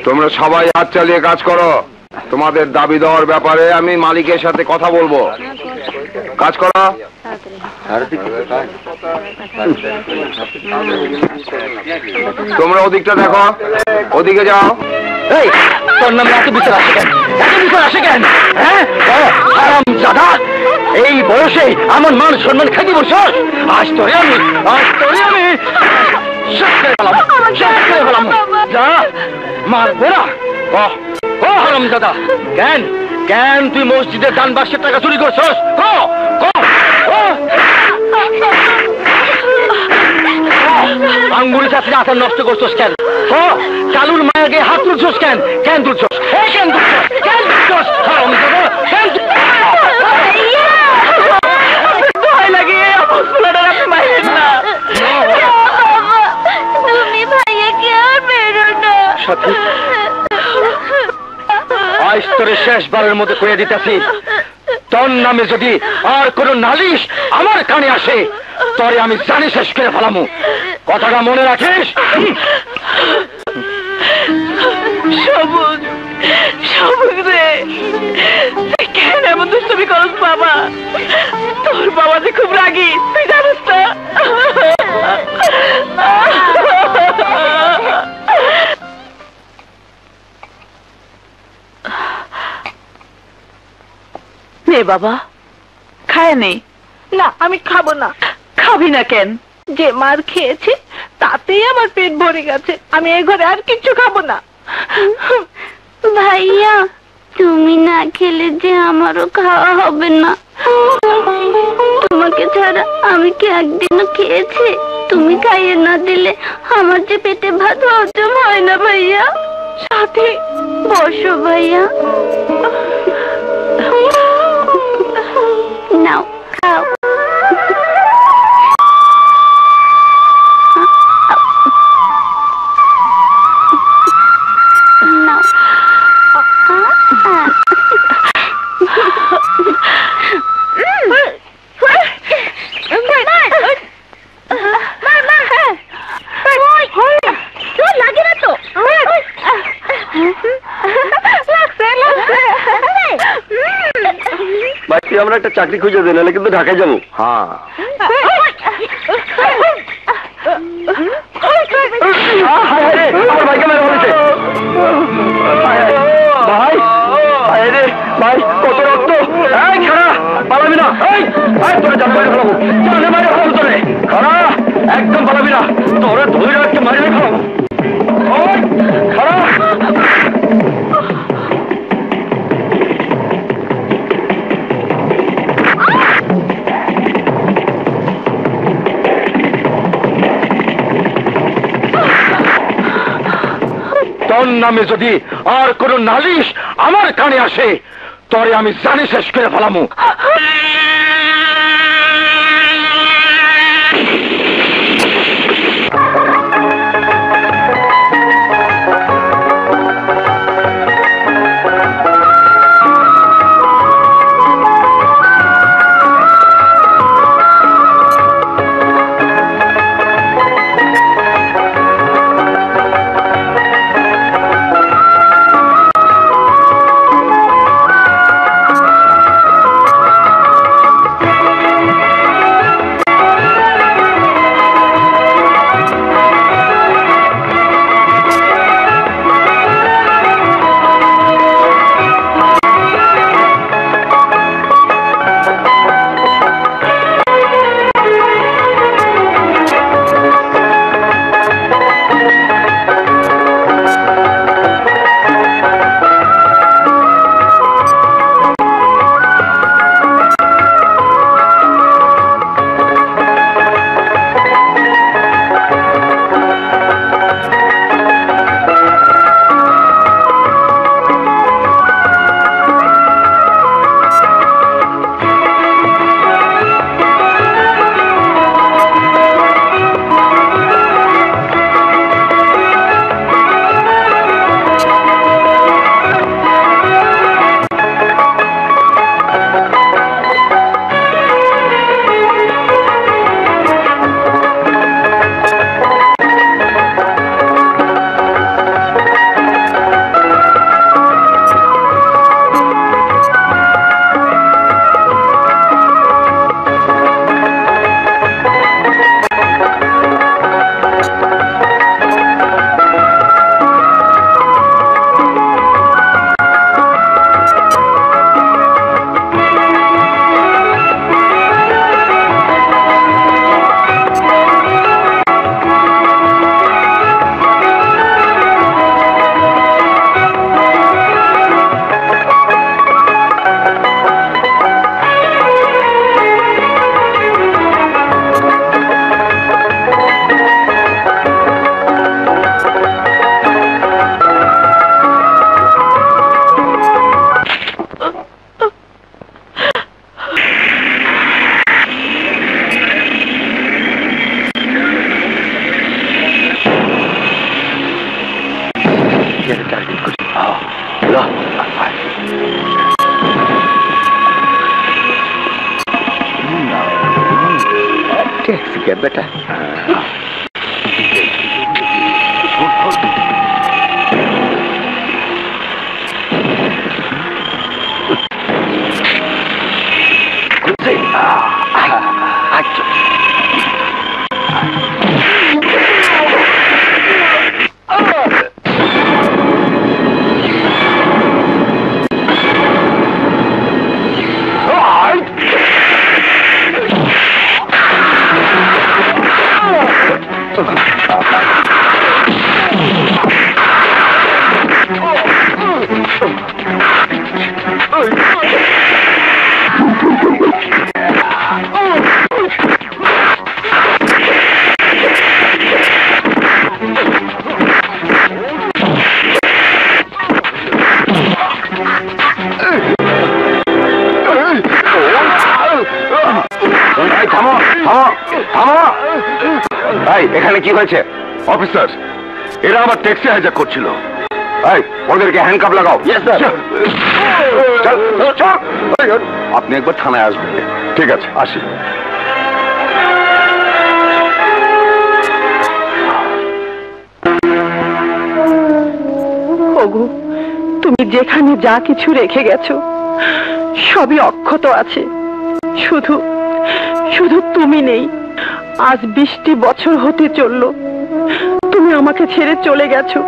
তোমরা সবাই হাত চালিয়ে কাজ করো। তোমাদের দাবি দেওয়ার ব্যাপারে আমি মালিকের সাথে কথা বলবো। কাজ করো। তোমরা ওদিকটা দেখো, ওদিকে যাও। এই তোর নামে এত বিচার আসে কেন? এত বিচার আসে কেন? হ্যাঁ হারামজাদা, এই বয়সে আমার মান সম্মান খাইতে বসছস? আজ তোরে আমি শেষ করে ফেলাম। যা মারবে না। ও হারামজাদা, কেন কেন তুই মসজিদের দান বাক্সের টাকা চুরি করছস? আঙ্গুলি চাষে আচার নষ্ট করছস কেন? কালুর মায়ের গায়ে হাত তুলছস কেন? কেন তুলছস? ভয় লাগে। তুমি ভাইয়াকে আর বেরো না। আজ তোরে শেষবারের মধ্যে কয়ে দিতেছি, তোর নামে যদি আর কোন নালিশ আমার কানে আসে, তরে আমি জানি শেষ করে ফেলামু। কথাটা মনে রাখিস। সবুজ, সবুজ রে, কেন এমন দুষ্টুমি করস বাবা? তোর বাবা যে খুব রাগী, তুই জানিস না? নে বাবা, খায় নেই। না আমি খাবো না। খাবি না কেন? যে মার খেয়েছি তাতেই আমার পেট ভরে গেছে। আমি এই ঘরে আর কিচ্ছু খাবো না। ভাইয়া, তুমি না খেলে যে আমারও খাওয়া হবে না। তোমাকে ছাড়া আমি কি একদিনও খেয়েছি? তুমি খাইয়ে না দিলে আমার যে পেটে ভাত হজম হয় না ভাইয়া। সাথে বসো ভাইয়া, নাও খাও। লাগে না তো? ভাই তুই আমরা একটা চাকরি খুঁজে দে, নাহলে কিন্তু ঢাকায় যাবো। হ্যাঁ, আমার ভাইকে মেরে ফেলেছে। ভাই ভাই রে ভাই, কত রক্ত! এই খাড়া, পালাবি না। এই তোরে জান মারে ফেলাবো, জানে মারে ফেলাবো তোরে। খাড়া, একদম পালাবি না, তোরে ধরে রাখতে মারিয়ে ফেলাবো। খাড়া, তোর নামে যদি আর কোন নালিশ আমার কানে আসে, তরে আমি জানি শেষ করে ফেলামু। ট্যাক্সি টার্গেট করি। टैक्सी क्या बेटा এখানে কি হয়েছে? অফিসার, এরা আমার ট্যাক্সি হাইজ্যাক করছিল। ওদেরকে হ্যান্ডকাপ লাগাও। আপনি একবার থানায় আসবেন। ঠিক আছে, আসি। ওগো, তুমি যেখানে যা কিছু রেখে গেছো সবই অক্ষত আছে, শুধু শুধু তুমি নেই। আজ 20টি বছর হতে চললো তুমি আমাকে ছেড়ে চলে গেছো।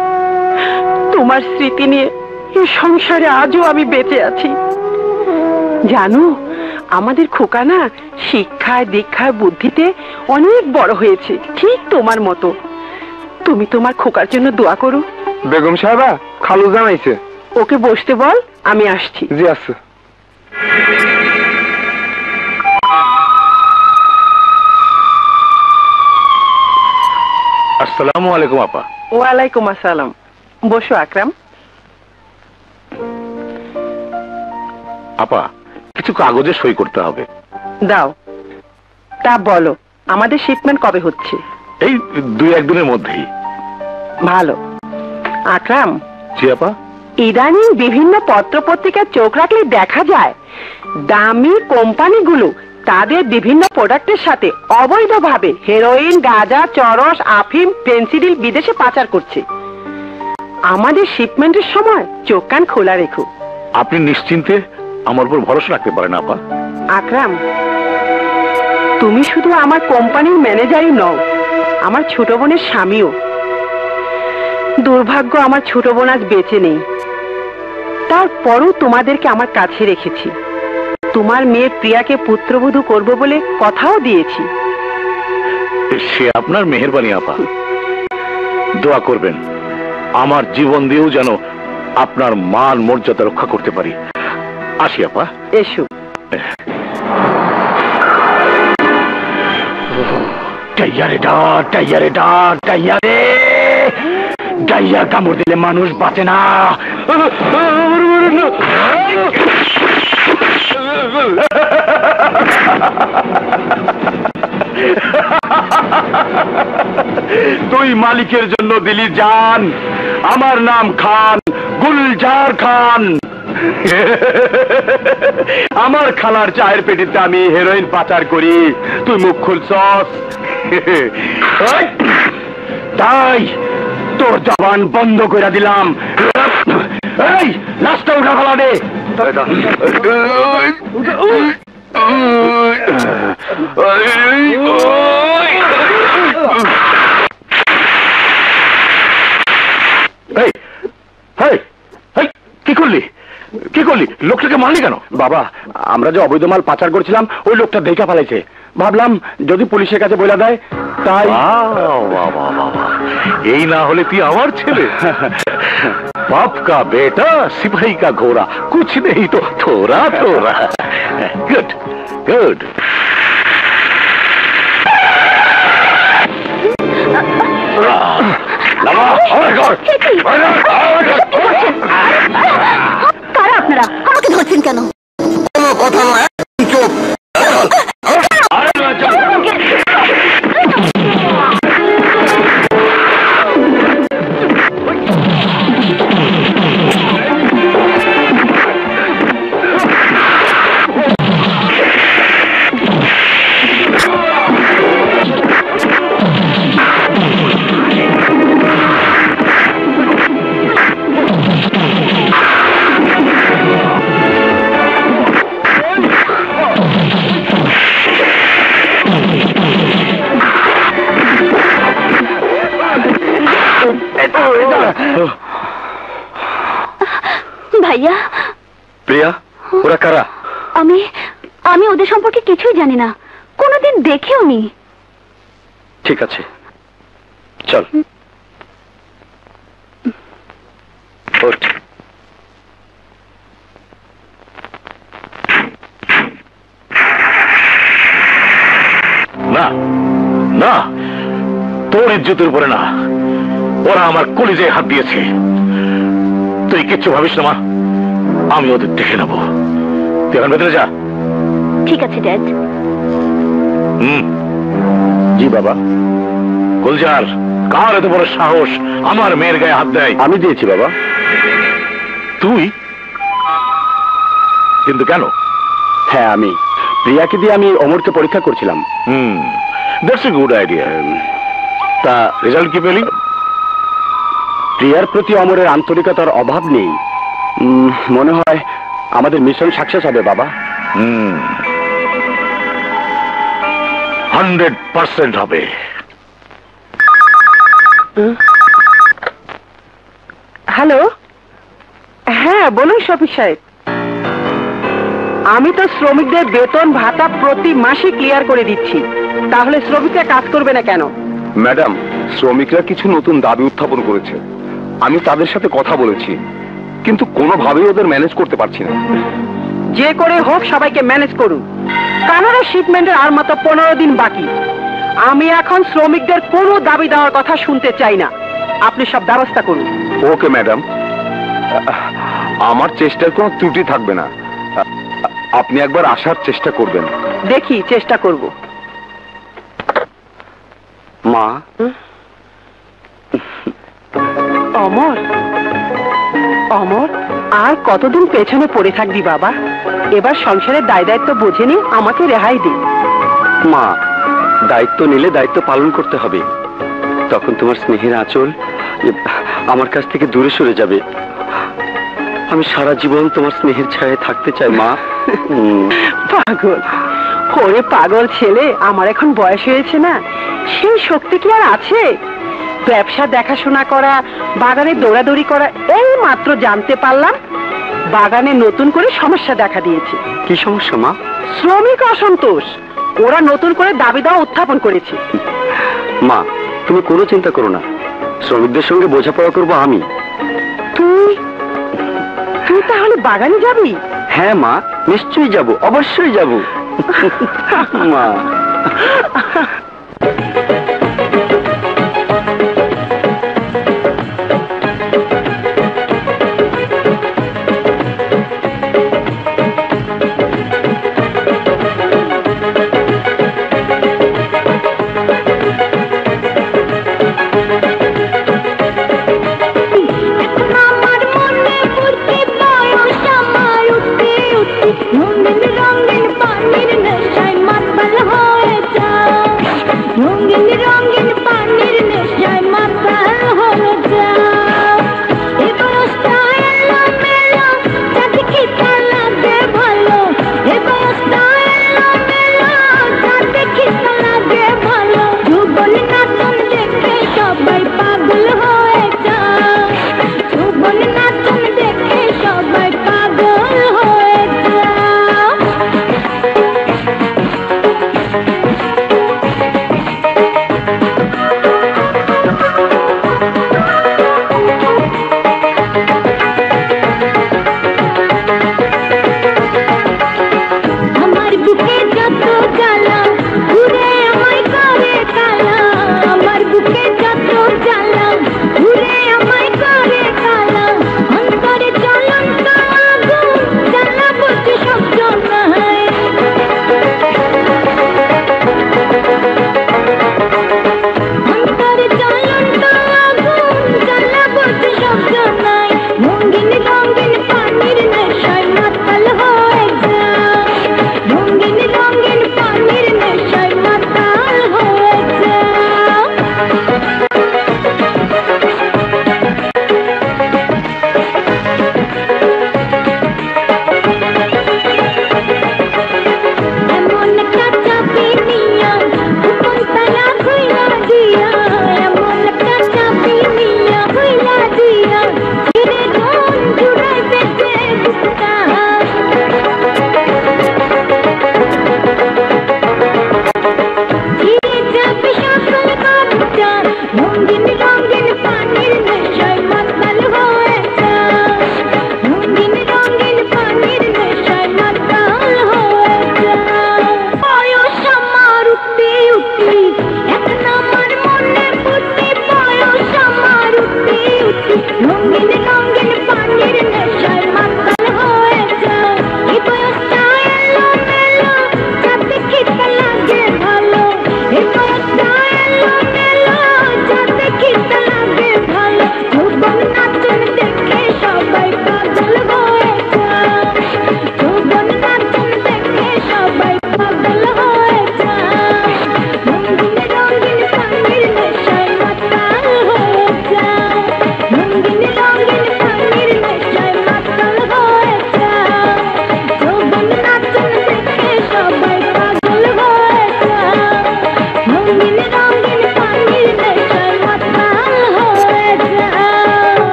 তোমার স্মৃতি নিয়ে এই সংসারে আজও আমি বেঁচে আছি। জানো, আমাদের খোকা না শিক্ষায় দীক্ষায় বুদ্ধিতে অনেক বড় হয়েছে, ঠিক তোমার মতো। তুমি তোমার খোকার জন্য দোয়া করো। বেগম সাহেবা, খালু জানাইছে। ওকে বসতে বল, আমি আসছি। জি আছে। আসসালামু আলাইকুম আপা। ওয়ালাইকুম আসসালাম। বসো আকরাম। আপা, কিছু কাগজে সই করতে হবে। দাও। তা বলো, আমাদের শিপমেন্ট কবে হচ্ছে? এই 2-1 দিনের মধ্যেই। ভালো। আকরাম। জি আপা। ইদানিং বিভিন্ন পত্র পত্রিকায় চোখ রাখলে দেখা যায় দামি কোম্পানিগুলো তাদের বিভিন্ন প্রোডাক্টের সাথে অবৈধভাবে হেরোইন, গাঁজা, চরস, আফিম, ফেন্সিডিল বিদেশে পাচার করছে। আমাদের শিপমেন্টের সময় চোখ কান খোলা রেখো। আপনি নিশ্চিন্তে আমার উপর ভরসা রাখতে পারেন আপা। আকরাম, তুমি শুধু আমার কোম্পানির ম্যানেজারই নও, আমার ছোট বোনের স্বামীও। দুর্ভাগ্য, আমার ছোট বোন আজ বেঁচে নেই। তারপরও তোমাদেরকে আমার কাছে রেখেছি। তোমার মেয়ে প্রিয়াকে পুত্রবধূ করব বলে কথাও দিয়েছি। সে আপনার মেহেরবানি আপা। দোয়া করবেন আমার জীবন দিয়েও যেন আপনার মান মর্যাদা রক্ষা করতে পারি। আসি আপা। এসো। ডাইয়া কামড় দিলে মানুষ বাঁচে না। তুই মালিকের জন্য দিলি জান। আমার নাম খান, গুলজার খান। আমার খালার চায়ের পেটিতে আমি হেরোইন পাচার করি, তুই মুখ খুলছস। তাই তোর জবান বন্ধ করে দিলাম। এই লাশটা উঠা ফেলা দে। কি করলি? কি করলি? লোকটাকে মারলি কেন? বাবা, আমরা যে অবৈধ মাল পাচার করছিলাম ওই লোকটা দেখা ফেলাইছে। ভাবলাম যদি পুলিশের কাছে বলে দেয় তাই। এই না হলে তুই আমার ছেলে। বাপ কা বেটা সিপাহী কা ঘোড়া, কুছ নেই তো থোড়া থোড়া। Good good. কারা আপনারা? আমাকে ধরছেন কেন? কোনো কথা নয়, চুপ। ভাইয়া, প্রিয়া, ওরা কারা? আমি আমি ওদের সম্পর্কে কিছুই জানি না, কোনোদিন দেখেও নি। ঠিক আছে, চল। ওঠ। না না, তোর ইজ্জতের উপরে না, ওরা আমার কলিজায় হাত দিয়েছে। তুই কিচ্ছু ভাবিস না মা, আমি ওদের দেখে নেবো। তুই এখন ভেতরে যা। ঠিক আছে ড্যাড। জি বাবা। গুলজার, কার এত বড় সাহস আমার মেয়ের গায়ে হাত দেয়? আমি দিয়েছি বাবা। তুই? কিন্তু কেন? হ্যাঁ, আমি প্রিয়াকে দিয়ে আমি অমরকে পরীক্ষা করছিলাম। That's a good idea. তা রেজাল্ট কি পেলি? প্রিয়ার প্রতি অমরের আন্তরিকতার অভাব নেই। মনে হয় আমাদের মিশন সাকসেস হবে বাবা। 100% হবে। হ্যালো, হ্যাঁ বলুন শফিক সাহেব। আমি তো শ্রমিকদের বেতন ভাতা প্রতি মাসে ক্লিয়ার করে দিচ্ছি, তাহলে শ্রমিকরা কাজ করবে না কেন? ম্যাডাম, শ্রমিকরা কিছু নতুন দাবি উত্থাপন করেছে। আমি তাদের সাথে কথা বলেছি, কিন্তু কোনোভাবেই ওদের ম্যানেজ করতে পারছি না। যে করে হোক সবাইকে ম্যানেজ করুন। কানাডা শিপমেন্টের আর মাত্র 15 দিন বাকি। আমি এখন শ্রমিকদের কোনো দাবি দেওয়ার কথা শুনতে চাই না। আপনি সব ব্যবস্থা করুন। ওকে ম্যাডাম, আমার চেষ্টার কোনো ত্রুটি থাকবে না। আপনি একবার আসার চেষ্টা করবেন। দেখি চেষ্টা করব। মা। অমর, অমর, আর কতদিন পেছনে পড়ে থাকবি বাবা? এবার সংসারের দায় দায়িত্ব বুঝে নি, আমাকে রেহাই দে। মা, দায়িত্ব নিলে দায়িত্ব পালন করতে হবে। তখন তোমার স্নেহের আঁচল আমার কাছ থেকে দূরে সরে যাবে। আমি সারা জীবন তোমার স্নেহের ছায়ায় থাকতে চাই মা। পাগল, ওরে পাগল ছেলে, আমার এখন বয়স হয়েছে না, সেই শক্তি কি আর আছে? ব্যবসা দেখাশোনা করা, বাগানে দৌড়াদৌড়ি করা, এই মাত্র জানতে পারলাম বাগানে নতুন করে সমস্যা দেখা দিয়েছে। কি সমস্যা মা? শ্রমিক অসন্তোষ, ওরা নতুন করে দাবি দেওয়া উত্থাপন করেছে। মা, তুমি কোনো চিন্তা করো না, শ্রমিকদের সঙ্গে বোঝাপড়া করবো আমি। তুই তুই তাহলে বাগানে যাবি? হ্যাঁ মা, নিশ্চয়ই যাব, অবশ্যই যাব। মা।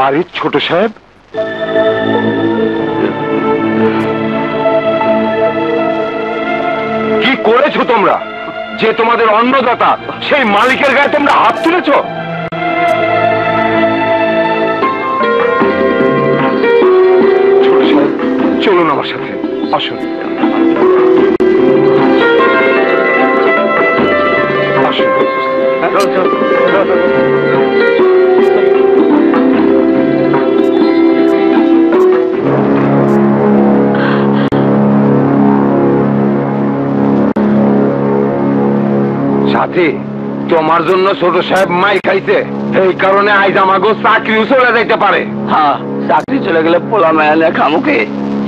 আরে ছোট সাহেব, কি করেছো তোমরা? যে তোমাদের অন্নদাতা সেই মালিকের গায়ে তোমরা হাত তুলেছ? ছোট সাহেব, চলুন আমার সাথে, আসুন আসুন। সাথী, তোমার জন্য ছোট সাহেব মাই খাইছে, এই কারণে আইজ আমাগো চাকরিও চলে যাইতে পারে। হ্যাঁ, চাকরি চলে গেলে পোলা মেয়ালে খামুকে।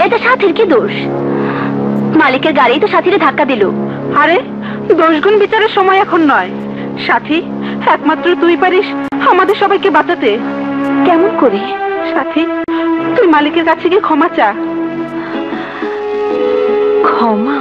এটা সাথীর কি দোষ? মালিকের গাড়ি তো সাথীরে ধাক্কা দিল। আরে দোষগুণ বিচারের সময় এখন নয়। সাথী, একমাত্র তুই পারিস আমাদের সবাইকে বাঁচাতে। কেমন করে? সাথী, তুই মালিকের কাছে গিয়ে ক্ষমা চা। ক্ষমা?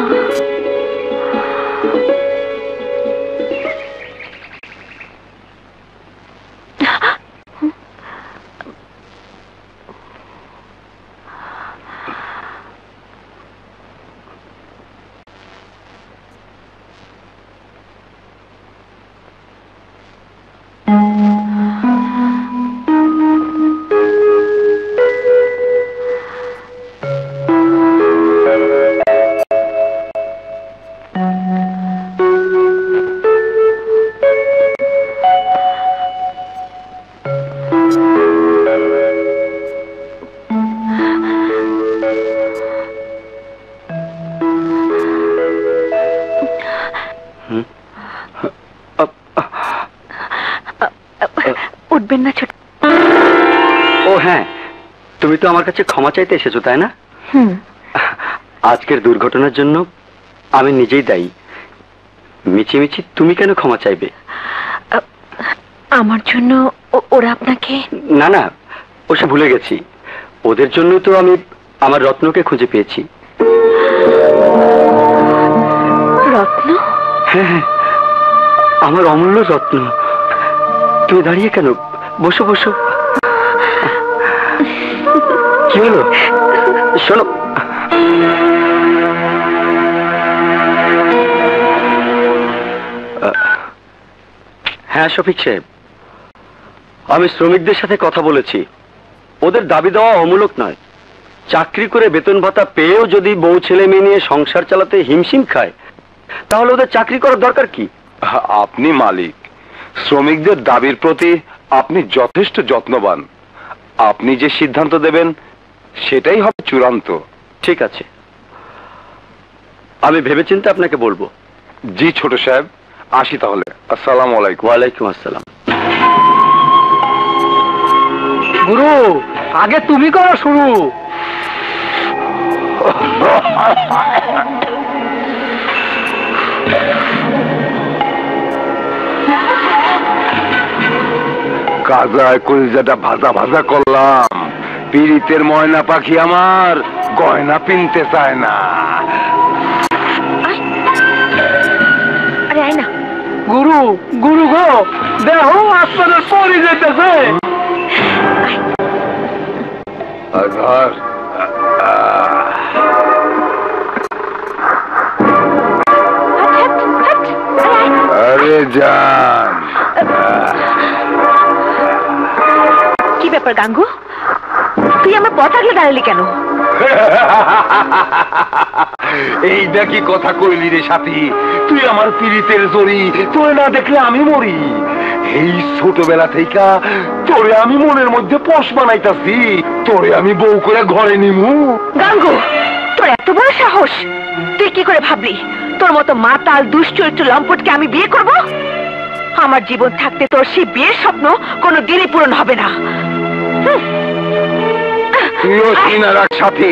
উঠবেন না ছোট। ও হ্যাঁ, তুমি তো আমার কাছে ক্ষমা চাইতে এসেছো, তাই না? আজকের দুর্ঘটনার জন্য আমি নিজেই দায়ী। মিছিমিছি তুমি কেন ক্ষমা চাইবে? আমার জন্য ওরা আপনাকে? না না, ওসব ভুলে গেছি। ওদের জন্য তো আমি আমার রত্নকে খুঁজে পেয়েছি। রত্ন? হ্যাঁ হ্যাঁ, আমার অমূল্য রত্ন। তুমি দাঁড়িয়ে কেন? বসো বসো। কি হলো? শোনো, হ্যাঁ শফিক সাহেব, আমি শ্রমিকদের সাথে কথা বলেছি। ওদের দাবি দেওয়া অমূলক নয়। চাকরি করে বেতন ভাতা পেয়েও যদি বউ ছেলে মেয়ে নিয়ে সংসার চালাতে হিমশিম খায়, তাহলে ওদের চাকরি করার দরকার কি? আপনি মালিক, শ্রমিকদের দাবির প্রতি আপনি যথেষ্ট যত্নবান। আপনি যে সিদ্ধান্ত দেবেন সেটাই হবে চূড়ান্ত। ঠিক আছে, আমি ভেবেচিন্তে আপনাকে বলবো। জি ছোট সাহেব, আসি তাহলে। আসসালামু আলাইকুম। ওয়ালাইকুম আসসালাম। গুরু, আগে তুমি করো শুরু। কাজায় কলিজাটা ভাজা ভাজা করলাম। পীড়িতের ময়না পাখি আমার গয়না পিনতে চায় না। আরে আয় না। গুরু গুরু গো, দেহ আসমানের পরি যেতেছে। আজহার, আরে জান, কি ব্যাপার গাঙ্গু, তুই আমার পথ আগলে দাঁড়ালি কেন? এইটা কি কথা কইলি রে সাথী? তুই আমার পীড়িতের জড়ি, তোরে না দেখলে আমি মরি। এই ছোটবেলা থেকে তোরে আমি মনের মধ্যে পোষ বানাইতাছি, তোরে আমি বউ করে ঘরে নিমু। গাঙ্গু, তোর এত বড় সাহস! তুই কি করে ভাবলি তোর মতো মাতাল দুশ্চরিত্র লম্পটকে আমি বিয়ে করব? আমার জীবন থাকতে তোর সেই বিয়ের স্বপ্ন কোনো দিনই পূরণ হবে না। তুইও চিনা রাখ সাথী,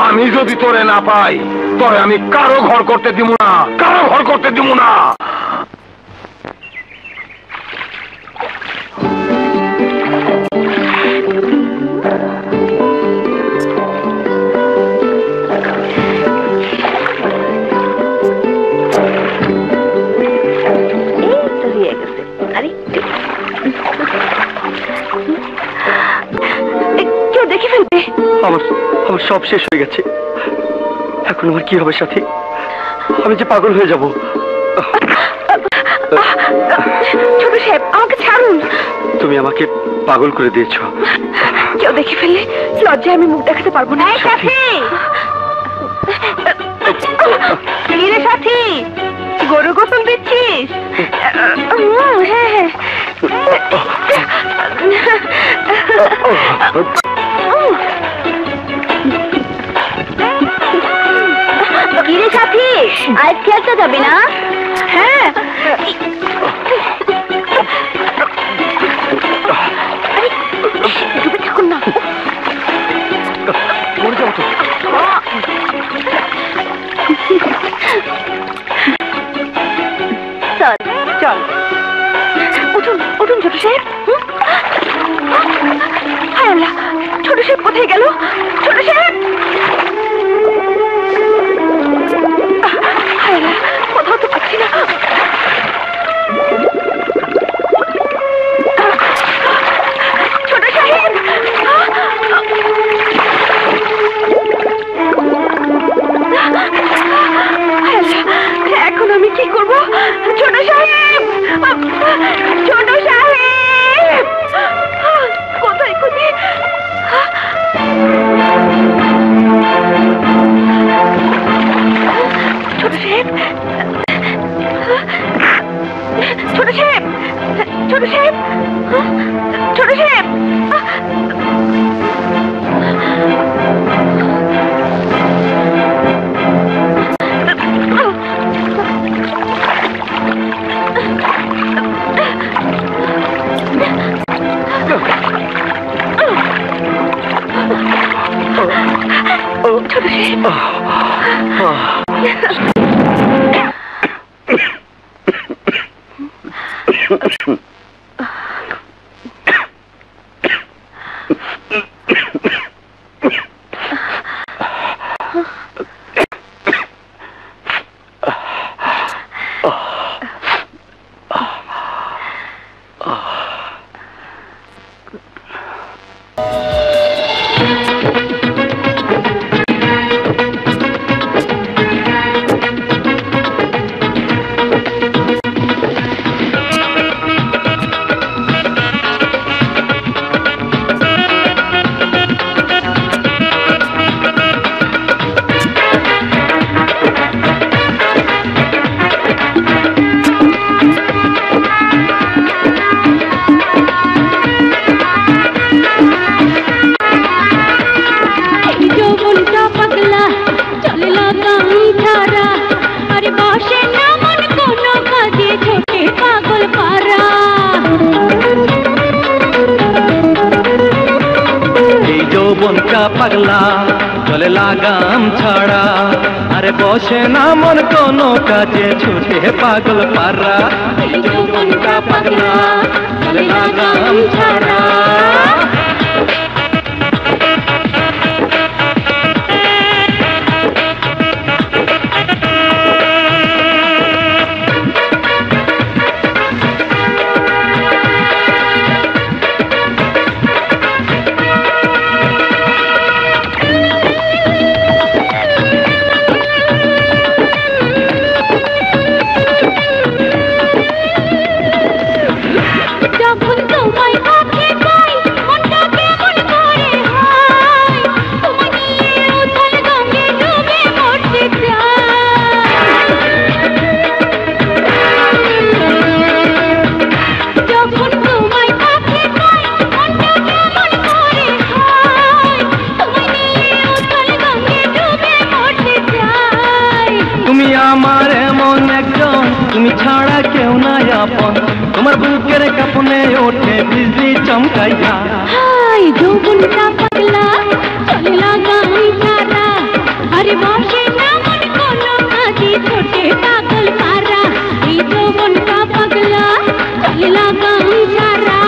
আমি যদি তোরে না পাই তোরে আমি কারো ঘর করতে দিব না, কারো ঘর করতে দিব না। কেউ দেখে ফেলবে। আমার সব শেষ হয়ে গেছে। এখন আমার কি হবে সাথী? আমি যে পাগল হয়ে যাব। ছোট সাহেব, আমাকে ছাড়ুন। তুমি আমাকে পাগল করে দিয়েছ। কেউ দেখে ফেললে লজ্জায় আমি মুখ দেখাতে পারবো না। সাথী, সাথী, গরু গোসল দিচ্ছিস? হ্যাঁ। কিরে সাথী, আজ খেলতে যাবি না? হ্যাঁ। ডুবে থাকুন না। মরে যাবো তো। চল চল, উঠুন উঠুন ছোট সাহেব। হায় আল্লাহ, ছোট সাহেব কোথায় গেল? ছোট সাহেব, হায় আল্লাহ, কোথাও তো পাচ্ছি না। ছোট সাহেব, এখন আমি কি করব? ছোট সাহেব, ছোট সাহেব, কোথায় খুঁজি? ছোট সাহেব, ছোট সাহেব, ছোট সাহেব, ছোট সাহেব, ছোট সাহেব। যৌবনটা পাগলা চলে লাগাম ছাড়া আরে বসে না মন কোনো কাজে ছুটে পাগল পারা এই যৌবনটা পাগলা চলে লাগাম ছাড়া তোমার বুকের কাপনে ওঠে বিজলি চমকাইয়া হাই যৌবনটা পাগলা চলে লাগাম ছাড়া আরে বসে না মন কোনো কাজে ছোটে পাগল পারা এই যৌবনটা পাগলা চলে লাগাম ছাড়া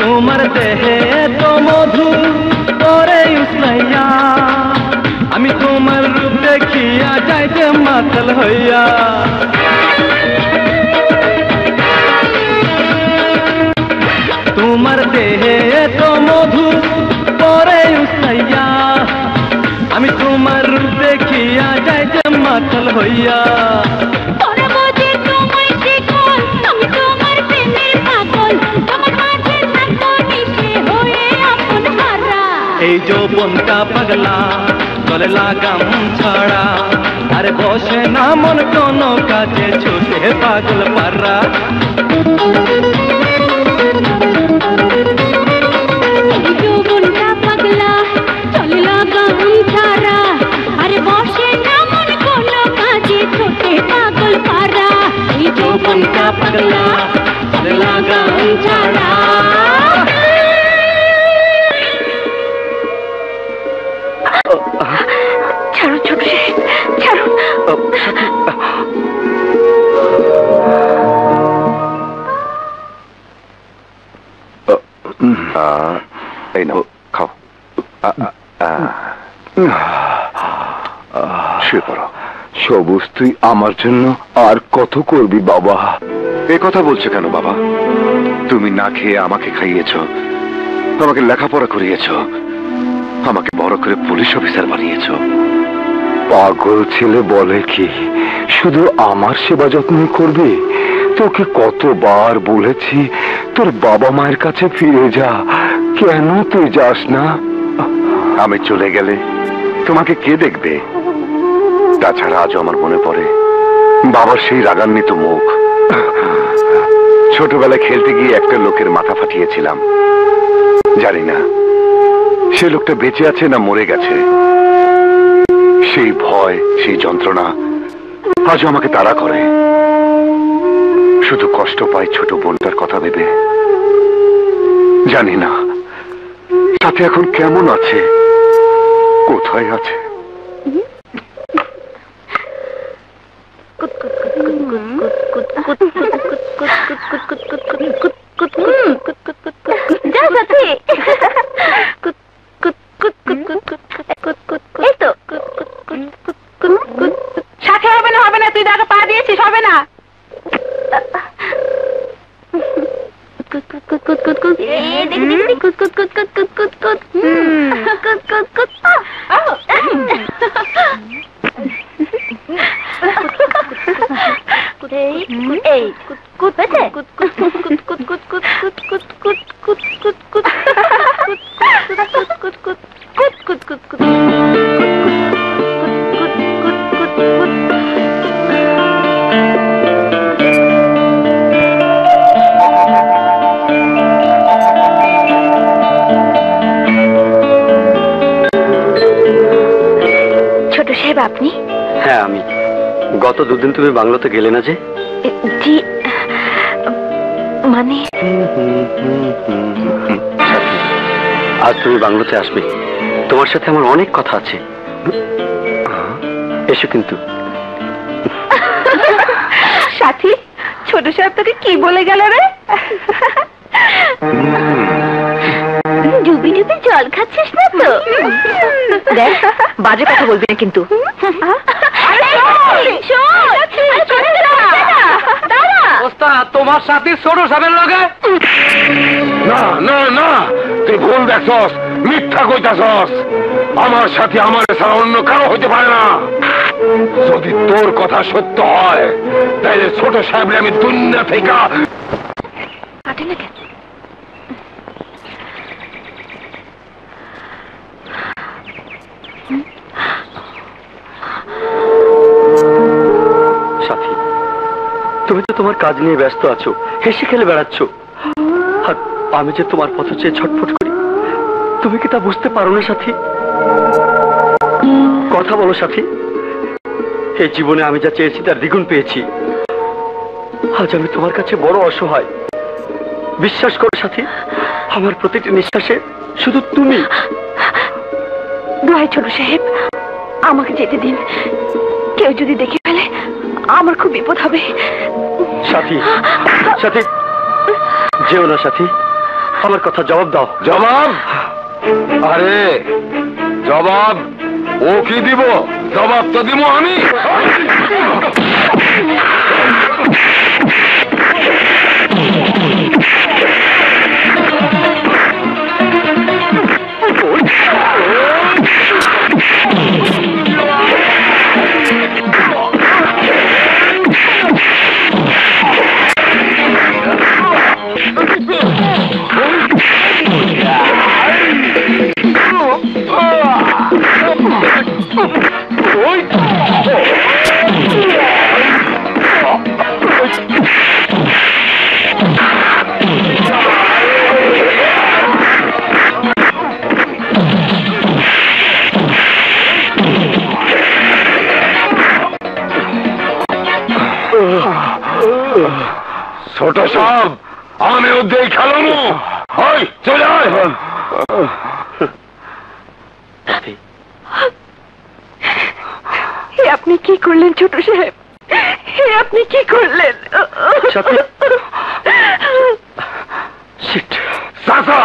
তোমার দেহে তো মধু করে উসলাইয়া আমি তোমার রূপ দেখিয়া যাইতে মাতাল হইয়া তোমার দেহে তো মধু করে উসলাইয়া আমি তোমার রূপ দেখিয়া যাইতে মাতাল হইয়া এই যৌবনটা পাগলা চলে লাগাম ছাড়া আরে বসে না মন কোনো কাজে ছুটে পাগল পারা এই যৌবনটা পাগলা চলে লাগাম ছাড়া আরে বসে না মন কোনো কাজে ছোটে পাগল পারা এই যৌবনটা পাগলা চলে লাগাম ছাড়া ছাড়ো ছোট ছাড়ো এই নাও খাও শুয়ে পড়ো সবুজ তুই আমার জন্য আর কত করবি বাবা এ কথা বলছো কেন বাবা তুমি না খেয়ে আমাকে খাইয়েছ আমাকে লেখাপড়া করিয়েছ আমাকে বড় করে পুলিশ অফিসার বানিয়েছ পাগল ছেলে বলে কি শুধু আমার সেবা যত্ন করবি তোকে কতবার বলেছি তোর বাবা মায়ের কাছে ফিরে যা কেন তুই যাস না আমি চলে গেলে তোমাকে কে দেখবে তাছাড়া আজও আমার মনে পড়ে বাবার সেই রাগান্বিত মুখ ছোটবেলায় খেলতে গিয়ে একটা লোকের মাথা ফাটিয়েছিলাম জানি না সে লোকটা বেঁচে আছে না মরে গেছে সেই ভয় সেই যন্ত্রণা আজও আমাকে তাড়া করে শুধু কষ্ট পাই ছোট বোনটার কথা ভেবে জানি না সাথে এখন কেমন আছে কোথায় আছে সাথে হবে না তুই তাকে পা দিয়েছিস হবে না সাহেব আপনি? হ্যাঁ আমি। গত দুদিন তুমি বাংলোতে গেলে না যে? জি, মানে আজ তুমি বাংলোতে আসবে, তোমার সাথে আমার অনেক কথা আছে। এসো কিন্তু। সাথী, ছোট সাহেব তোকে কি বলে গেল রে? ডুবি ডুবি জল খাচ্ছিস না তো? দেখ, বাজে কথা বলবি না কিন্তু। তোমার সাথে ছোট সাহেবের লগে? না না না, তুই ভুল দেখছস, মিথ্যা কইতাছস। আমার সাথে আমার ছাড়া অন্য কারো হইতে পারে না। যদি তোর কথা সত্য হয় তাহলে ছোট সাহেব আমি দুনিয়া থেকে সাথী, তুমি তো তোমার কাজ নিয়ে ব্যস্ত আছো, হেসে খেলে বেড়াচ্ছ। আর আমি যে তোমার পথ চেয়ে ছটফট করি, তুমি কি তা বুঝতে পারো না সাথী? কথা বলো সাথী। এই জীবনে আমি যা চেয়েছি তার দ্বিগুণ পেয়েছি। আজ আমি তোমার কাছে বড় অসহায়। বিশ্বাস করো সাথী, আমার প্রতিটি নিঃশ্বাসে শুধু তুমি। দোহাই ছোট সাহেব, আমাকে যেতে দিন। কেউ যদি দেখে ফেলে আমার খুব বিপদ হবে। সাথী, সাথী, যেও না সাথী, আমার কথা জবাব দাও। জবাব? আরে জবাব ও কি দিব? জবাব তো দিব আমি। ছোট সাহেব, আমি ওদের খেলানো। ওই চলে আয়। আপনি কি করলেন ছোট সাহেব? আপনি কি করলেন? চাচা,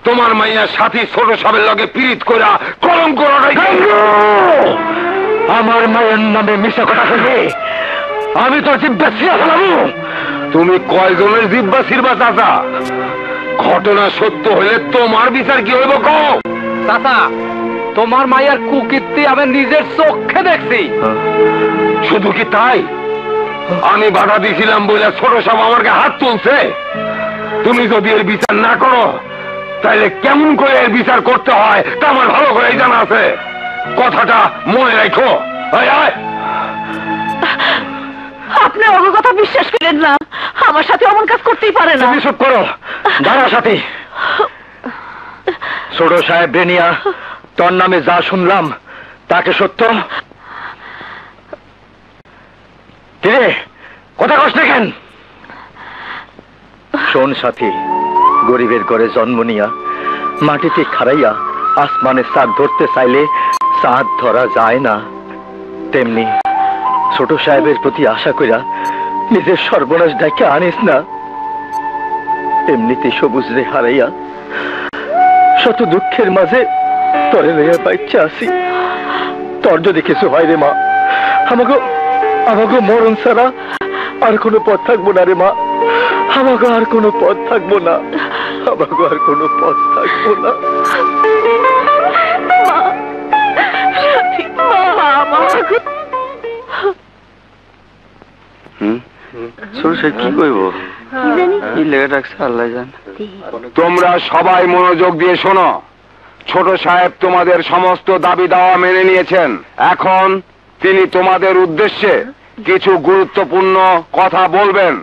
তোমার মাইয়া সাথী ছোট সাহেবের লগে পীড়িত করা কলঙ্ক রটাই। আমার মায়ের নামে মিশা কথা বলবে? আমি তোর জিব্বা ছিঁড়ে ফেলাবো। তুমি কয়জনের জিব্বা ছিড়বা চাচা? ঘটনা সত্য হইলে তোমার বিচার কি হইব কও? চাচা, তোমার মায়ের কুকীর্তি আমি নিজের চোখে দেখছি। শুধু কি তাই? আমি বাধা দিয়েছিলাম বলে ছোট সাহেব আমাকে হাত তুলছে। তুমি যদি এর বিচার না করো তাহলে কেমন করে এর বিচার করতে হয় তা আমার ভালো করে জানা আছে। কথাটা মনে রাখো। আপনি ওর কথা বিশ্বাস করেন না। আমার সাথে অমন কাজ করতেই পারে না। তুমি চুপ করো। দাঁড়া সাথে। ছোট সাহেব বেনিয়া তোর নামে যা শুনলাম তাকে সত্য? কিরে, কথা কস না কেন? শোন সাথী, গরিবের ঘরে জন্ম নিয়া মাটিতে খাড়াইয়া আসমানে চাঁদ ধরতে চাইলে চাঁদ ধরা যায় না, তেমনি ছোট সাহেবের প্রতি আশা কইরা নিজের সর্বনাশ ডেকে আনিস না। এমনিতে সবুজ রে হারাইয়া শত দুঃখের মাঝে তরে লইয়া বাইচ্চা আসি। তোর যদি কিছু হয় রে মা, আমাকে মরণ ছাড়া আর কোনো পথ থাকবো না রে মা। আমাকে আর কোনো পথ থাকবো না। আমাকে আর কোনো পথ থাকবো না। কি কইব? কি লেগে রাখছে আল্লাহ জানে। তোমরা সবাই মনোযোগ দিয়ে শোনো। ছোট সাহেব তোমাদের সমস্ত দাবি দাওয়া মেনে নিয়েছেন। এখন তিনি তোমাদের উদ্দেশ্যে কিছু গুরুত্বপূর্ণ কথা বলবেন।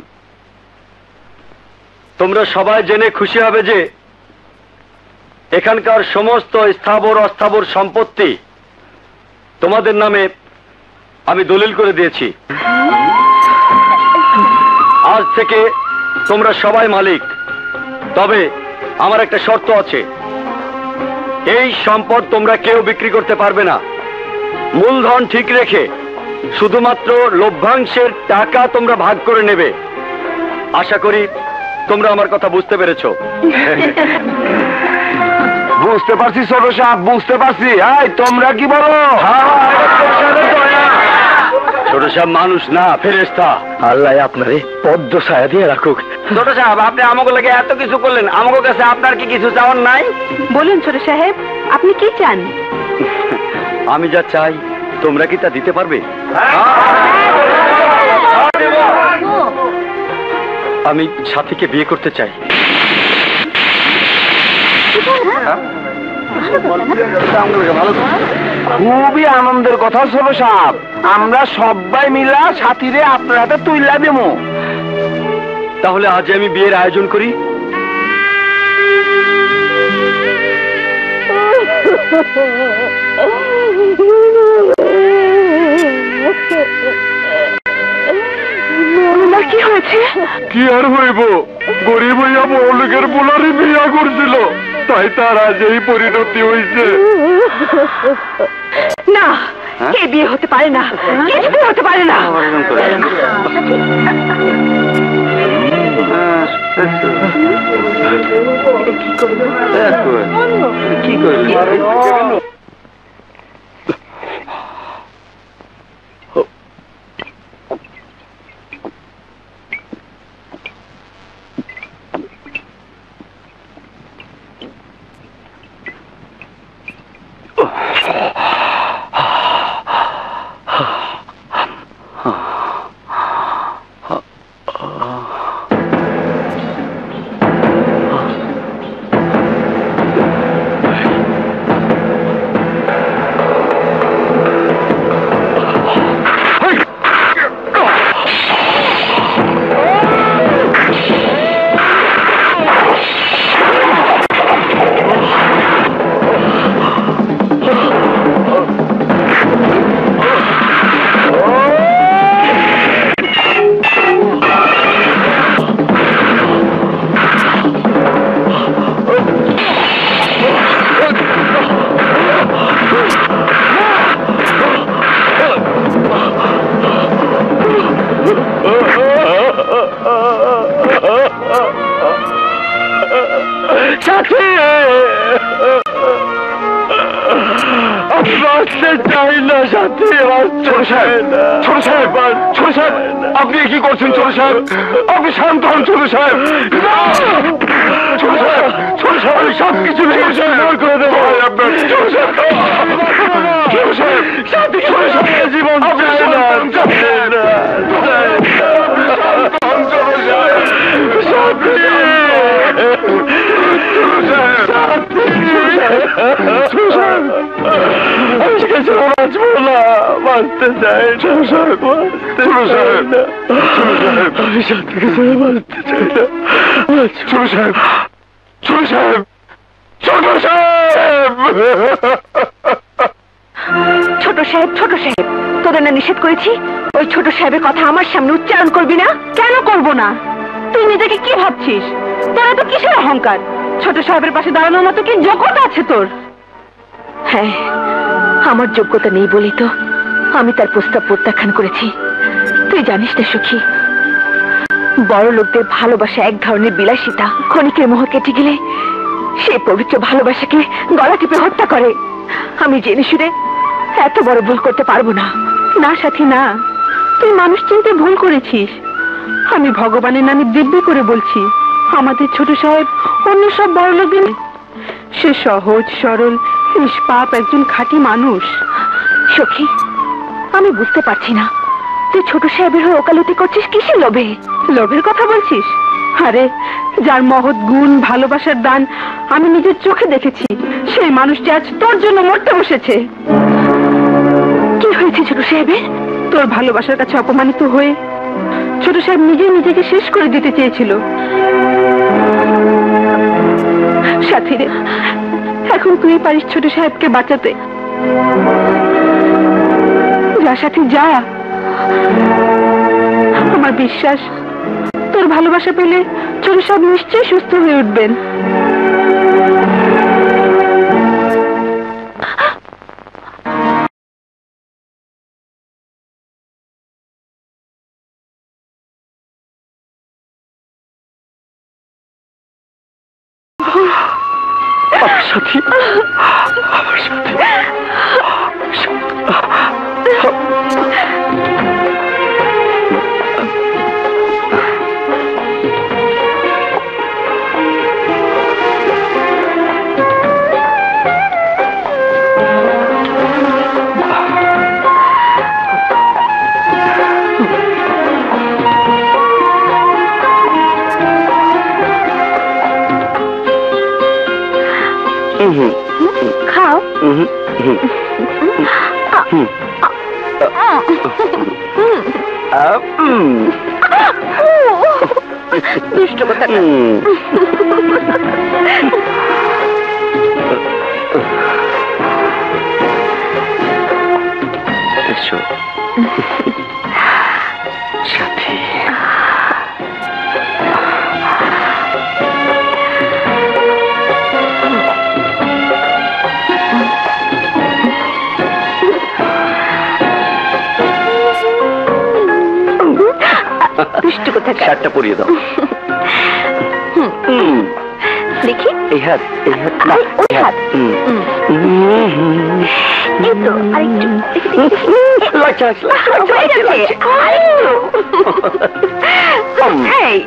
তোমরা সবাই জেনে খুশি হবে যে এখানকার সমস্ত স্থাবর অস্থাবর সম্পত্তি তোমাদের নামে আমি দলিল করে দিয়েছি। আজ থেকে তোমরা সবাই মালিক। তবে আমার একটা শর্ত আছে, এই সম্পদ তোমরা কেউ বিক্রি করতে পারবে না। মূলধন ঠিক রেখে শুধুমাত্র লভ্যাংশের টাকা তোমরা ভাগ করে নেবে। আশা করি তোমরা আমার কথা বুঝতে পেরেছো। বুঝতে পারছি ছোট সাহেব, বুঝতে পারছি। এই তোমরা কি বলো? ছোট সাহেব মানুষ না, ফেরেশতা। আল্লাহ আপনারে পদ্ম ছায়া দিয়ে রাখুক। ছোট সাহেব, আপনি আমাকে লাগে এত কিছু করলেন, আমাকে কাছে আপনার কি কিছু চাওয়ার নাই? বলুন ছোট সাহেব, আপনি কি চান? আমি যা চাই তোমরা কি তা দিতে পারবে? আমি সাথীকে বিয়ে করতে চাই। খুবই আনন্দের কথা ছোট সাহেব। আমরা সবাই মিলা সাথীরে আপনার হাতে তুইলা দেবো। তাহলে আজ আমি বিয়ের আয়োজন করি। কি হয়েছে? কি আর হইব, গরিব হইয়া বড় লোকের বোলারে বিয়া করছিল, তাই তার আজ এই পরিণতি হয়েছে। না, এ বিয়ে হতে পারে না, কিছুতেই হতে পারে না। কি করবি? আপনি কি করছেন ছোট সাহেব? আপনি শান্ত হন ছোট সাহেব। ছোট সাহেব, ছোট সাহেব, আমি সবকিছু করে দেবো আপনার। ছোট সাহেব, জীবন বাঁচতে চাই। ছোট সাহেব, ছোট সাহেব, আমি শান্তিকে ছেড়ে বাঁচতে চাই না। ছোট সাহেব, ছোট সাহেব, ছোট সাহেব, ছোট সাহেব, ছোট সাহেব, তোদের না নিষেধ করেছি ওই ছোট সাহেবের কথা আমার সামনে উচ্চারণ করবি না? কেন করব না? তুই নিজেকে কি ভাবছিস? তোরা তো কিসের অহংকার? ছোট সাহেবের পাশে দাঁড়ানোর মতো কি যোগ্যতা আছে তোর? হ্যাঁ, আমার যোগ্যতা নেই বলি তো আমি তার প্রস্তাব প্রত্যাখ্যান করেছি। তুই জানিস না সুখী, বড় লোকদের ভালোবাসা এক ধরনের বিলাসিতা। ক্ষণিকের মোহ কেটে গেলে সে পবিত্র ভালোবাসাকে গলা টিপে হত্যা করে। আমি জেনে শুনে এত বড় ভুল করতে পারবো না। না সাথী না, তুই মানুষ চিনতে ভুল করেছিস। আমি ভগবানের নামে দিব্যি করে বলছি, আমাদের ছোট সাহেব অন্য সব বড় লোকদের, সে সহজ সরল নিষ্পাপ একজন খাঁটি মানুষ। সখী, আমি বুঝতে পারছি না তুই ছোট সাহেবের হয়ে ওকালতি করছিস কিসের লোভে? লোভের কথা বলছিস? আরে, যার মহৎ গুণ ভালোবাসার দান আমি নিজের চোখে দেখেছি, সেই মানুষটি আজ তোর জন্য মরতে বসেছে। কি হয়েছে ছোট সাহেবের? তোর ভালোবাসার কাছে অপমানিত হয়ে ছোট সাহেব নিজেকে শেষ করে দিতে চেয়েছিল। সাথী রে, এখন তুই পারিস ছোট সাহেবকে বাঁচাতে। যা সাথী যা। আমার বিশ্বাস তোর ভালোবাসা পেলে ছোট সব নিশ্চয়ই সুস্থ হয়ে উঠবেন। সাথী, আমার সাথী, খাও। দুষ্ট কথা। এসো সাথী। দুষ্ট কথা। শার্টটা পরিয়ে দাও। দেখি এই হাত, এই হাত না, ওই এই হাত। হাত। এই তো আরেকটু। লাগছে, লাগছে, লাগছে। এই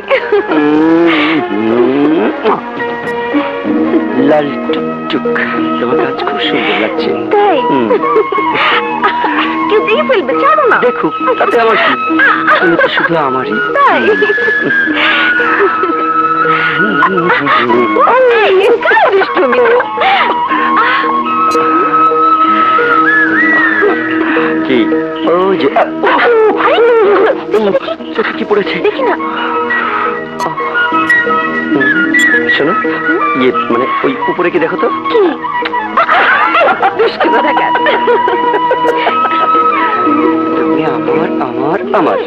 লাল টুকটুক, তোমার কাজ খুব সুন্দর লাগছে। তাই কেউ দেখে ফেলবে, ছাড়ো না। দেখুক, তাতে আমার কি? তুমি তো শুধু আমারই। তাই কি? ও যে চোখে কি পড়েছে দেখি না। শোনো, ইয়ে মানে ওই উপরে কি দেখো তো। কি দুষ্টু কথা কেন? তুমি আমার আমার আমার।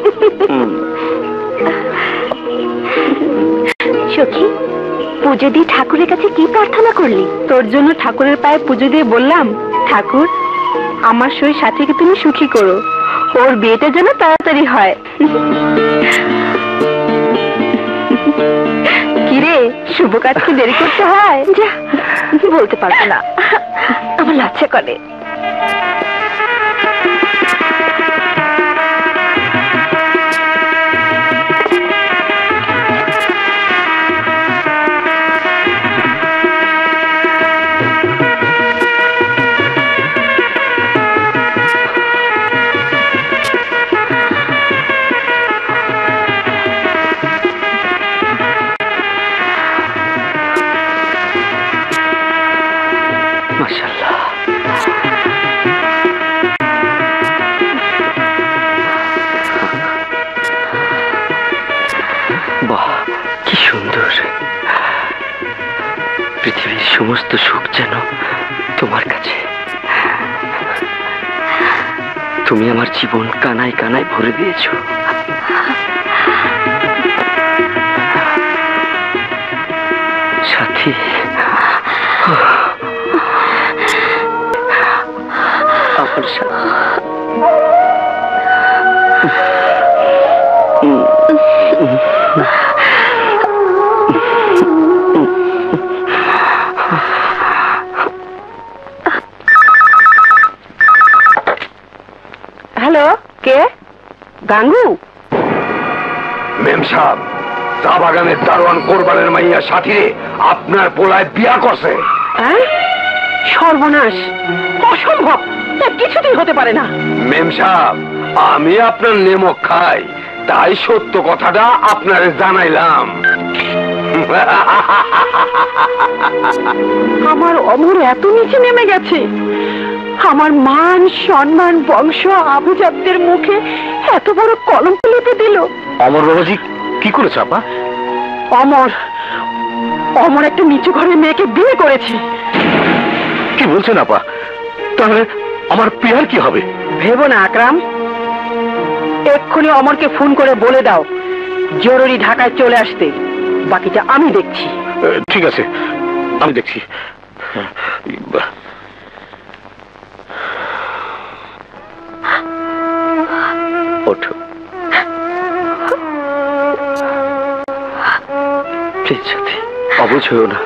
সখী, পুজো দিয়ে ঠাকুরের কাছে কি প্রার্থনা করলি? তোর জন্য ঠাকুরের পায়ে পুজো দিয়ে বললাম, ঠাকুর আমার সই সাথীকে তুমি সুখী করো, ওর বিয়েটা যেন তাড়াতাড়ি হয়। কিরে, শুভ কাজ কি দেরি করতে হয়? যা, বলতে পারবো না, আমার লজ্জা করে। মাশাআল্লাহ, বাহ কি সুন্দর। পৃথিবীর সমস্ত সুখ যেন তোমার কাছে। তুমি আমার জীবন কানায় কানায় ভরে দিয়েছো। সাথী, আমার সাথী। হ্যালো, কে? গাঙ্গু? মেম সাহেব, চা বাগানের দারোয়ান কোরবানের মাইয়া সাথীরে আপনার পোলায় বিয়া করছে। হ্যাঁ? সর্বনাশ, অসম্ভব, কিছুতেই হতে পারে না। মেম সাহেব, আমি আপনার নেমক খাই, তাই সত্য কথাটা আপনারে জানাইলাম। আমার অমর এত নিচে নেমে গেছে, আমার মান সম্মান বংশ আভিজাত্যের মুখে এত বড় কলঙ্ক লিপে দিল। অমর বাবাজি কি করেছে আপা? অমর অমর একটা নিচু ঘরের মেয়েকে বিয়ে করেছে। কি বলছেন আপা? তাহলে আমার প্রিয়ার কি হবে? ভেবো না আকরাম, এক্ষুনি অমরকে ফোন করে বলে দাও জরুরি ঢাকায় চলে আসতে। বাকিটা আমি দেখছি। ঠিক আছে, আমি দেখছি। ওঠো প্লিজ সাথী, অবুঝ হয়েও না।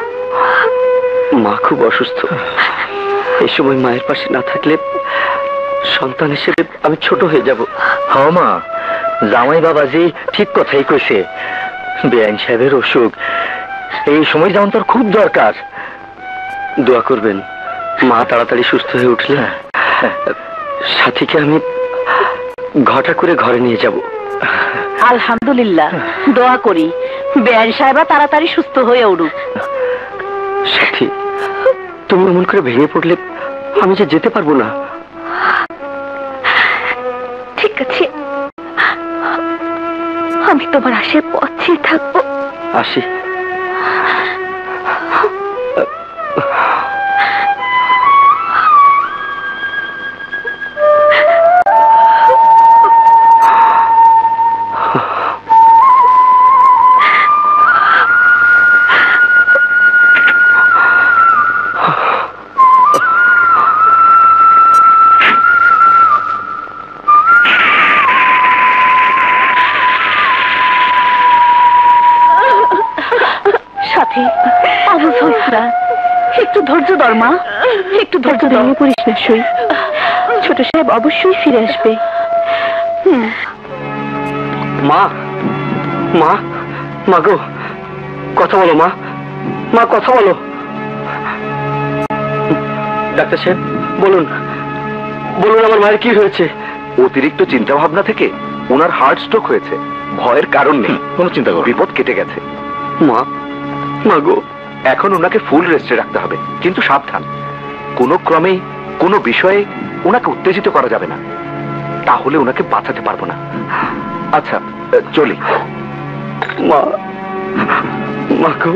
মা খুব অসুস্থ। এই সময় মায়ের পাশে না থাকলে সন্তান হিসেবে আমি ছোট হয়ে যাব। হ্যাঁ মা, জামাই বাবাজি ঠিক কথাই কইছে। বেআইন সাহেবের অসুখ, এই সময় যেমন তোর খুব দরকার। দোয়া করবেন মা তাড়াতাড়ি সুস্থ হয়ে উঠলে সাথীকে আমি ঘটা করে ঘরে নিয়ে যাব। আলহামদুলিল্লাহ, দোয়া করি বেআইন সাহেবা তাড়াতাড়ি সুস্থ হয়ে উঠুক। সাথী, তুমি এমন করে ভেঙে পড়লে আমি যে যেতে পারবো না। ঠিক আছে, আমি তোমার আশায় পথেই থাকবো। আসি। একটু ধৈর্য ধর মা, একটু ধৈর্য ধর। করিস না সই, ছোট সাহেব অবশ্যই ফিরে আসবে। মা, মা, মা গো, কথা বলো মা, মা কথা বলো। ডাক্তার সাহেব বলুন, বলুন আমার মায়ের কি হয়েছে? অতিরিক্ত চিন্তা ভাবনা থেকে ওনার হার্ট স্ট্রোক হয়েছে। ভয়ের কারণ নেই, কোনো চিন্তা করো, বিপদ কেটে গেছে। মা, মা গো, এখন ওনাকে ফুল রেস্টে রাখতে হবে, কিন্তু সাবধান, কোনো ক্রমেই কোনো বিষয়ে ওনাকে উত্তেজিত করা যাবে না, তাহলে ওনাকে বাঁচাতে পারবো না। আচ্ছা চলি। মা, মা গো,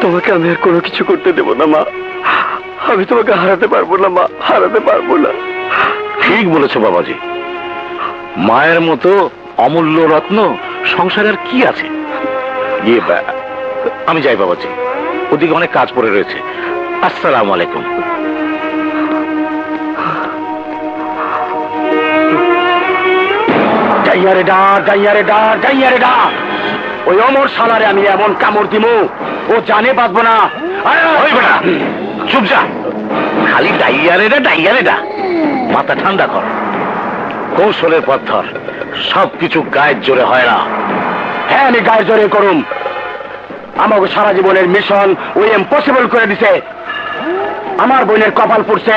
তোমাকে আমি আর কোনো কিছু করতে দেব না মা। আমি তোমাকে হারাতে পারবো না মা, হারাতে পারবো না। ঠিক বলেছো বাবাজি, মায়ের মতো অমূল্য রত্ন সংসারে আর কি আছে। আমি যাই বাবাজি, ওদিকে অনেক কাজ পড়ে রয়েছে। আসসালামু আলাইকুম। যাইয়ারে ডাক, যাইয়ারে ডাক, যাইয়ারে ডাক। ওই অমর শালারে আমি এমন কামড় দিমু ও জানে বাঁচবো না। ওই বেটা চুপ যা, খালি ডাইয়ারেটা মাথা ঠান্ডা কর। কৌশলের পথর সবকিছু গায়ের জোরে হয় না। হ্যাঁ, আমি গায়ের জোরে করুম। আমাকে সারা জীবনের মিশন ওই ইম্পসিবল করে দিছে। আমার বোনের কপাল পড়ছে,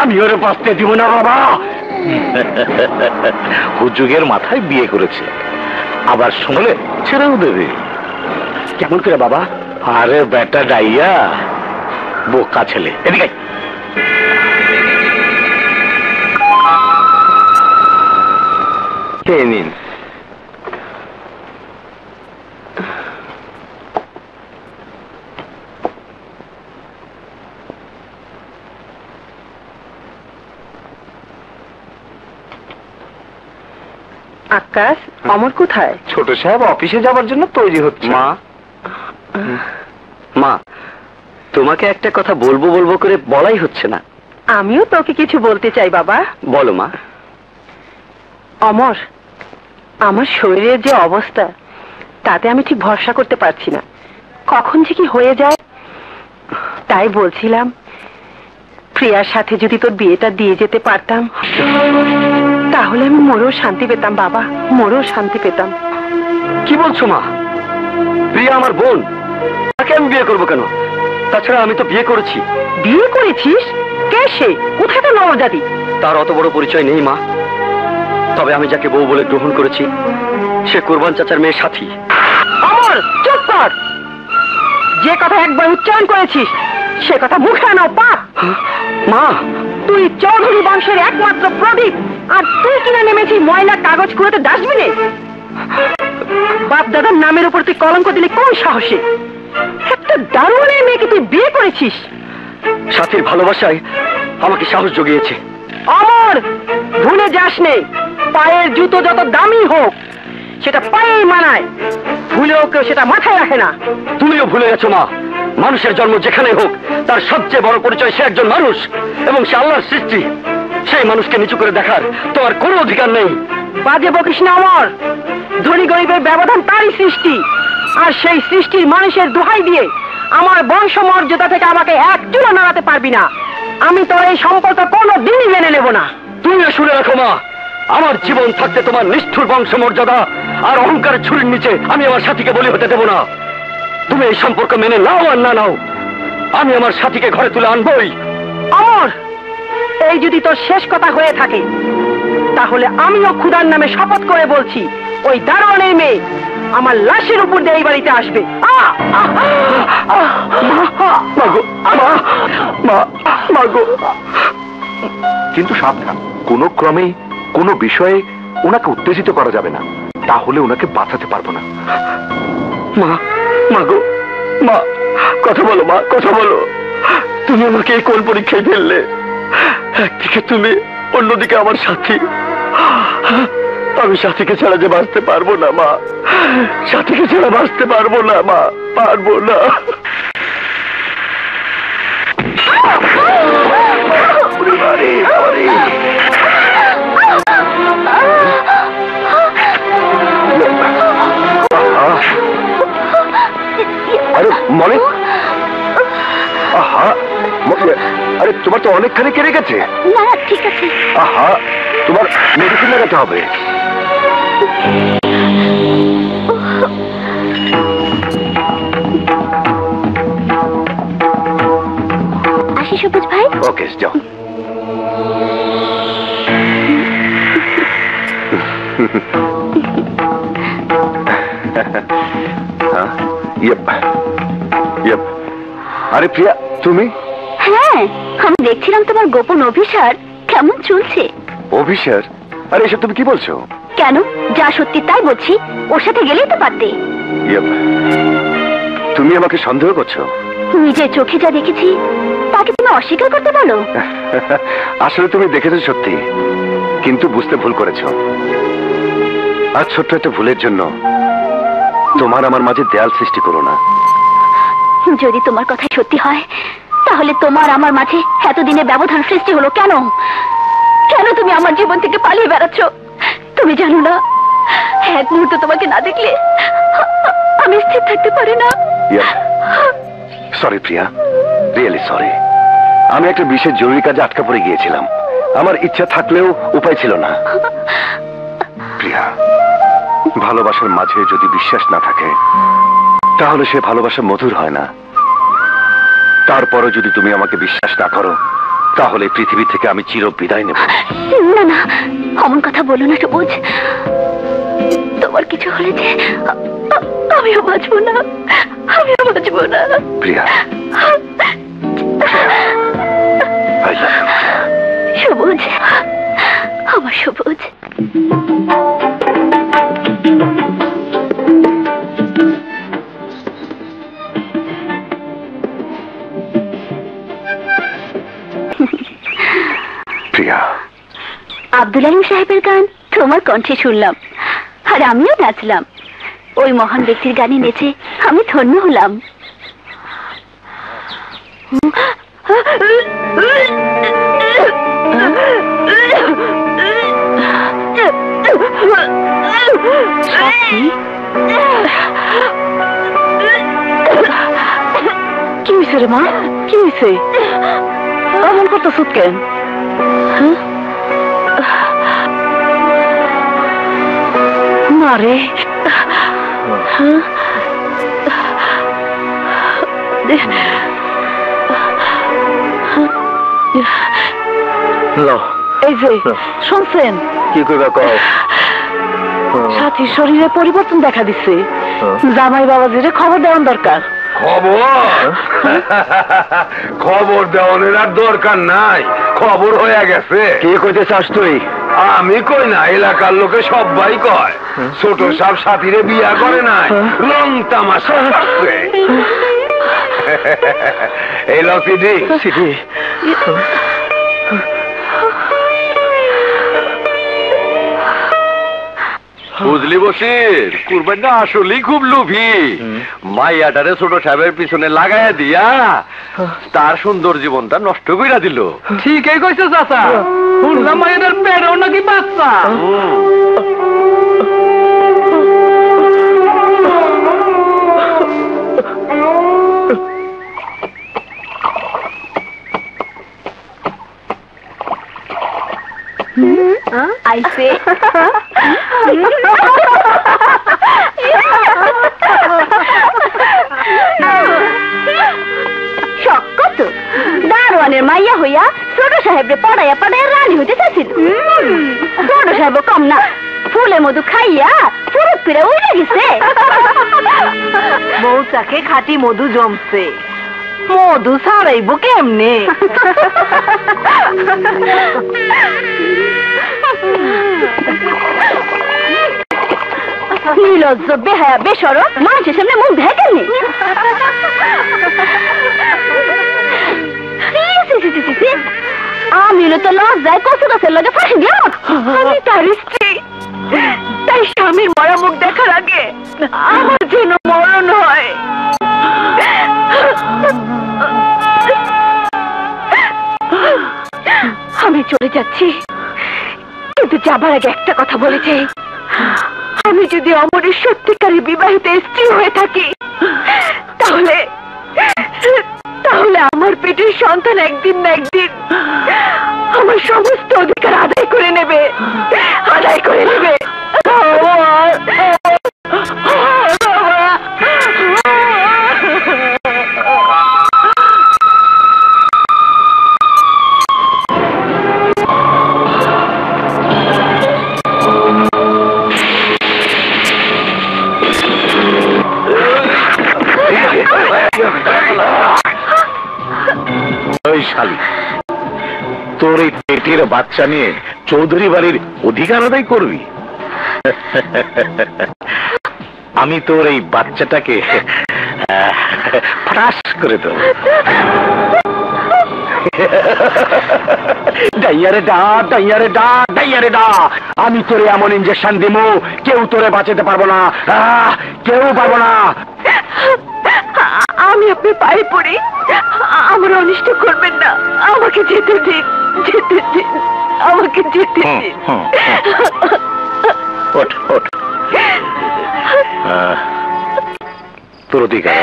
আমি ওরে বাঁচতে দিব না বাবা। হুজুগের মাথায় বিয়ে করেছে, আবার শুনলে ছেড়েও দেবে। কেমন করে বাবা? আরে বেটা ডাইয়া, বোকা ছেলে। এদিকে খেয়ে নিন। আকাশ, অমর কোথায়? ছোট সাহেব অফিসে যাবার জন্য তৈরি হচ্ছে। মা, মা, তোমাকে একটা কথা বলবো বলবো করে বলাই হচ্ছে না। আমিও তোকে কিছু বলতে চাই বাবা। বলো মা। অমর, আমার শরীরের যে অবস্থা তাতে আমি ঠিক ভরসা করতে পারছি না, কখন যে কি হয়ে যায়। তাই বলছিলাম প্রিয়ার সাথে যদি তোর বিয়েটা দিয়ে যেতে পারতাম তাহলে আমি মরেও শান্তি পেতাম বাবা, মরেও শান্তি পেতাম। কি বলছো মা? প্রিয়া আমার বোন, তাকে আমি বিয়ে করবো কেন? তাছাড়া আমি তো বিয়ে করেছি। বিয়ে করেছিস? কে সে? কোথায় তো নবজাতি? তার অত বড় পরিচয় নেই মা, তবে আমি যাকে বউ বলে গ্রহণ করেছি সে কোরবান চাচার মেয়ের সাথী। অমর, চুপ কর। যে কথা একবার উচ্চারণ করেছিস সে কথা মুখে আনাও পাপ। মা, তুই চৌধুরী বংশের একমাত্র প্রদীপ, আর তুই কিনা নেমেছিস ময়লা কাগজ কুড়োতে ডাস্টবিনে। বাপ দাদার নামের উপর তুই কলঙ্ক দিলে কোন সাহসে? একটা দারুণের মেয়েকে তুই বিয়ে করেছিস। সাথীর ভালোবাসায় আমাকে সাহস জুগিয়েছে। অমর, ভুলে যাস নে, পায়ের জুতো যত দামি হোক সেটা পায়েই মানায়, ভুলেও কেউ সেটা মাথায় রাখে না। তুমিও ভুলে গেছো মা, মানুষের জন্ম যেখানে হোক তার সবচেয়ে বড় পরিচয় সে একজন মানুষ এবং সে আল্লাহর সৃষ্টি। সেই মানুষকে নিচু করে দেখার তোমার কোনো অধিকার নেই। বাজে বকিস না অমর, ধনী গরিবের ব্যবধান তারই সৃষ্টি, আর সেই সৃষ্টির মানুষের দোহাই দিয়ে আমার বংশ মর্যাদা থেকে আমাকে এক চুলো নাড়াতে পারবি না। আমি তোর এই সম্পর্ক কোনো দিনই মেনে নেব না। তুমিও শুনে রাখো মা, আমার জীবন থাকতে তোমার নিষ্ঠুর বংশ মর্যাদা আর অহংকারের ছুরির নিচে আমি আমার সাথীকে বলি হতে দেব না। তুমি এই সম্পর্ক মেনে নাও আর না নাও, আমি আমার সাথীকে ঘরে তুলে আনবই। অমর, এই যদি তোর শেষ কথা হয়ে থাকে তাহলে আমিও খুদার নামে শপথ করে বলছি, ওই দারোয়ানের মেয়ে আমার লাশের উপর দিয়ে এই বাড়িতে আসবে। কিন্তু সাবধান, কোনো ক্রমে কোনো বিষয়ে ওনাকে উত্তেজিত করা যাবে না, তাহলে ওনাকে বাঁচাতে পারবো না। মা, মা গো, মা কথা বলো, মা কথা বলো। তুমি আমাকে এই কোন পরীক্ষায় ফেললে? একদিকে তুমি, অন্যদিকে আমার সাথী। আমি সাথীকে ছাড়া যে বাঁচতে পারবো না মা, সাথীকে ছাড়া বাঁচতে পারবো না মা, পারবো না। আরে মনে, আহা, আরে তোমার তো অনেকখানি কেড়ে গেছে। না ঠিক আছে। আহা, তোমার মেডিসিন লাগাতে হবে। আসি সবুজ ভাই। ওকে, যাও। আরে প্রিয়া, তুমি? হ্যাঁ, আমি দেখছিলাম তোমার গোপন অভিসার কেমন চলছে। অভিসার? আরে এসব তুমি কি বলছো? কেন, যা সত্যি তাই বলছি, ওর সাথে গেলেই তো পারতে। তুমি আমাকে সন্দেহ করছো? নিজের চোখে যা দেখেছি তাকে তুমি অস্বীকার করতে বলো? আসলে তুমি দেখেছো সত্যি, কিন্তু বুঝতে ভুল করেছো। আর ছোট্ট একটা ভুলের জন্য তোমার আমার মাঝে দেয়াল সৃষ্টি করো না। যদি তোমার কথা সত্যি হয় তাহলে তোমার আমার মাঝে এতদিনে ব্যবধান সৃষ্টি হলো কেন? কেন তুমি আমার জীবন থেকে পালিয়ে বেড়াচ্ছ? তুমি জানো না, এক মুহূর্ত তোমাকে না দেখলে আমি স্থির থাকতে পারি না। সরি প্রিয়া, রিয়েলি সরি। আমি একটা বিশেষ জরুরি কাজে আটকা পড়ে গিয়েছিলাম, আমার ইচ্ছা থাকলেও উপায় ছিল না। প্রিয়া, ভালোবাসার মাঝে যদি বিশ্বাস না থাকে তাহলে সে ভালোবাসা মধুর হয় না। তারপরও যদি তুমি আমাকে বিশ্বাস না করো তাহলে পৃথিবী থেকে আমি চির বিদায় নেব। না না, অমন কথা বলো না সবুজ। তোমার কিছু হলে যে আমিও বাঁচবো না, আমিও বাঁচবো না। প্রিয়া, সবুজ, আমার সবুজ। প্রিয়া, আব্দুল আলিম সাহেবের গান তোমার কণ্ঠে শুনলাম, আর আমিও নাচলাম। ওই মহান ব্যক্তির গানে নেচে আমি ধন্য হলাম। কি হয়েছে রে মা, কি হয়েছে? এমন করতেছ কেন? না রে, এই যে শুনছেন কি করবে কও? সাথীর শরীরে পরিবর্তন দেখা দিচ্ছে, জামাই বাবাজিরে খবর দেওয়ার দরকার। খবর? খবর দেওয়ার আর দরকার নাই, খবর হয়ে গেছে। কে কইতে চাস তুই? আমি কই না, এলাকার লোকে সবাই কয় ছোট সাপ সাথীরে বিয়া করে নাই, রং তামাশা করছে। এই লসিডি বুঝলি বসির, কুরবানটা আসলেই খুব লোভী। মাইয়াটারে ছোট সাহেবের পিছনে লাগাইয়া দিয়া তার সুন্দর জীবনটা নষ্ট কইরা দিল। ঠিকই কইছো চাচা, শুনলাম মায়েদের পেটেও নাকি বাচ্চা। আইছে শক্ত দারোয়ানের মাইয়া হইয়া ছোট সাহেবরে পড়াইয়া পড়াইয়া রানী হইতে চাইছিল। ছোট সাহেব কম না, ফুলে মধু খাইয়া ফুরুত পিড়ে উঠে গেছে। মৌচাকে খাঁটি মধু জমছে, মধু ছাড়াইব কেমনে? নির্লজ্জ বেহায়া বেসরম মানুষের সামনে মুখ দেখেননি। আমি তো লজ্জায় কচু গাছের লগে ফাঁসি দিলাম। আমি তার স্ত্রী, তাই স্বামীর মরা মুখ দেখার আগে আমার জন্য মরণ হয়। আমি চলে যাচ্ছি, কিন্তু যাবার আগে একটা কথা বলে যাই। আমি যদি অমরের সত্যিকারী বিবাহিত স্ত্রী হয়ে থাকি, তাহলে তাহলে আমার পেটের সন্তান একদিন না একদিন আমার সমস্ত অধিকার আদায় করে নেবে, আদায় করে নেবে। ওই শালি, তোর এই পেটের বাচ্চা নিয়ে চৌধুরী বাড়ির অধিকার আদায় করবি? আমি তোর এই বাচ্চাটাকে ফ্রাস করে দেব। ডাইয়ারে ডা, ডাইয়ারে ডা, ডাইয়ারে ডা। আমি তোরে এমন ইঞ্জেকশন দিব, কেউ তোরে বাঁচাতে পারবো না, কেউ পারবো না। আমি আপনি পায়ে পড়ি, আমার অনিষ্ট করবেন না। আমাকে যেতে দিন, যেতে দিন, আমাকে যেতে দিন। ওঠ ওঠ, তোর অধিকার।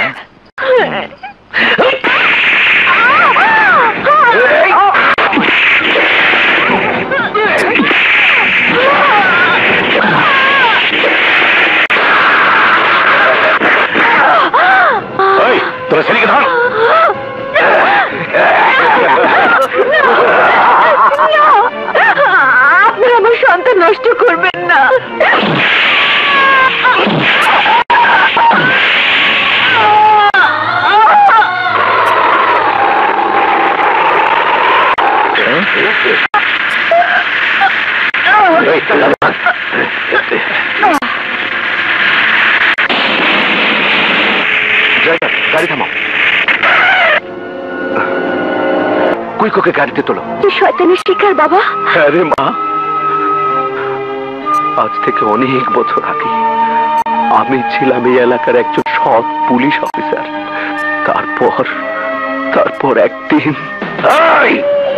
তোরা ছেলেকে ধর। আপনি আমার সন্তান নষ্ট করবেন না। গাড়ি থামাও। কুইকোকে গাড়িতে তোলো। তুই শয়তানের শিকার বাবা। আরে মা, আজ থেকে অনেক বছর আগে আমি ছিলাম এই এলাকার একজন সৎ পুলিশ অফিসার। তারপর একদিন।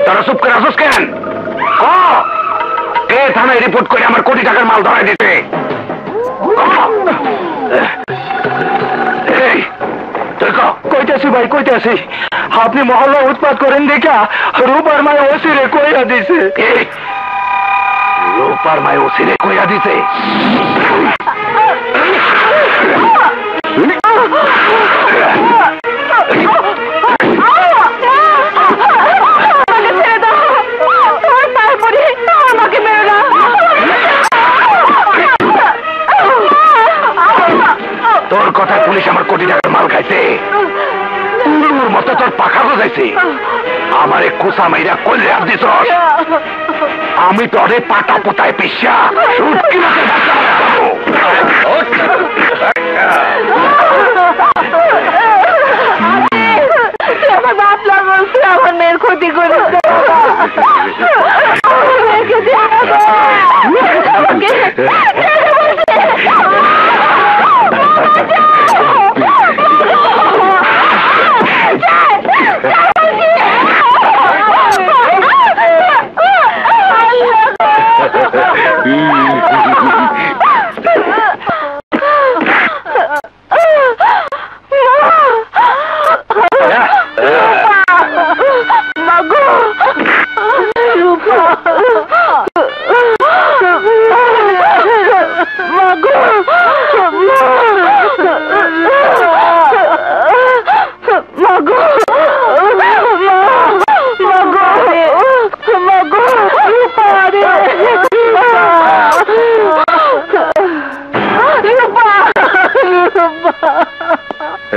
তারা চুপ করে আসোস কেন? কে থানায় রিপোর্ট করে আমার কোটি টাকার মাল ধরাই দিতে? কইতেছি ভাই, কইতেছি। আপনি মহল্লা উৎপাত করেন দেখা রূপার মায় ওসিরে কইয়া দিছে। রূপার মায় ওসিরে কইয়া দিছে? তোর কথা পুলিশ আমার কোটি টাকার মাল খাইছে, তোর মতো তোর পাখা বোঝাইছে। আমার কুসা মাইরা কইলে আর দিস, আমি তোরে পাটা পোতায় পেশা আমার বাপ বলছে আমার মেয়ের ক্ষতি করেছে।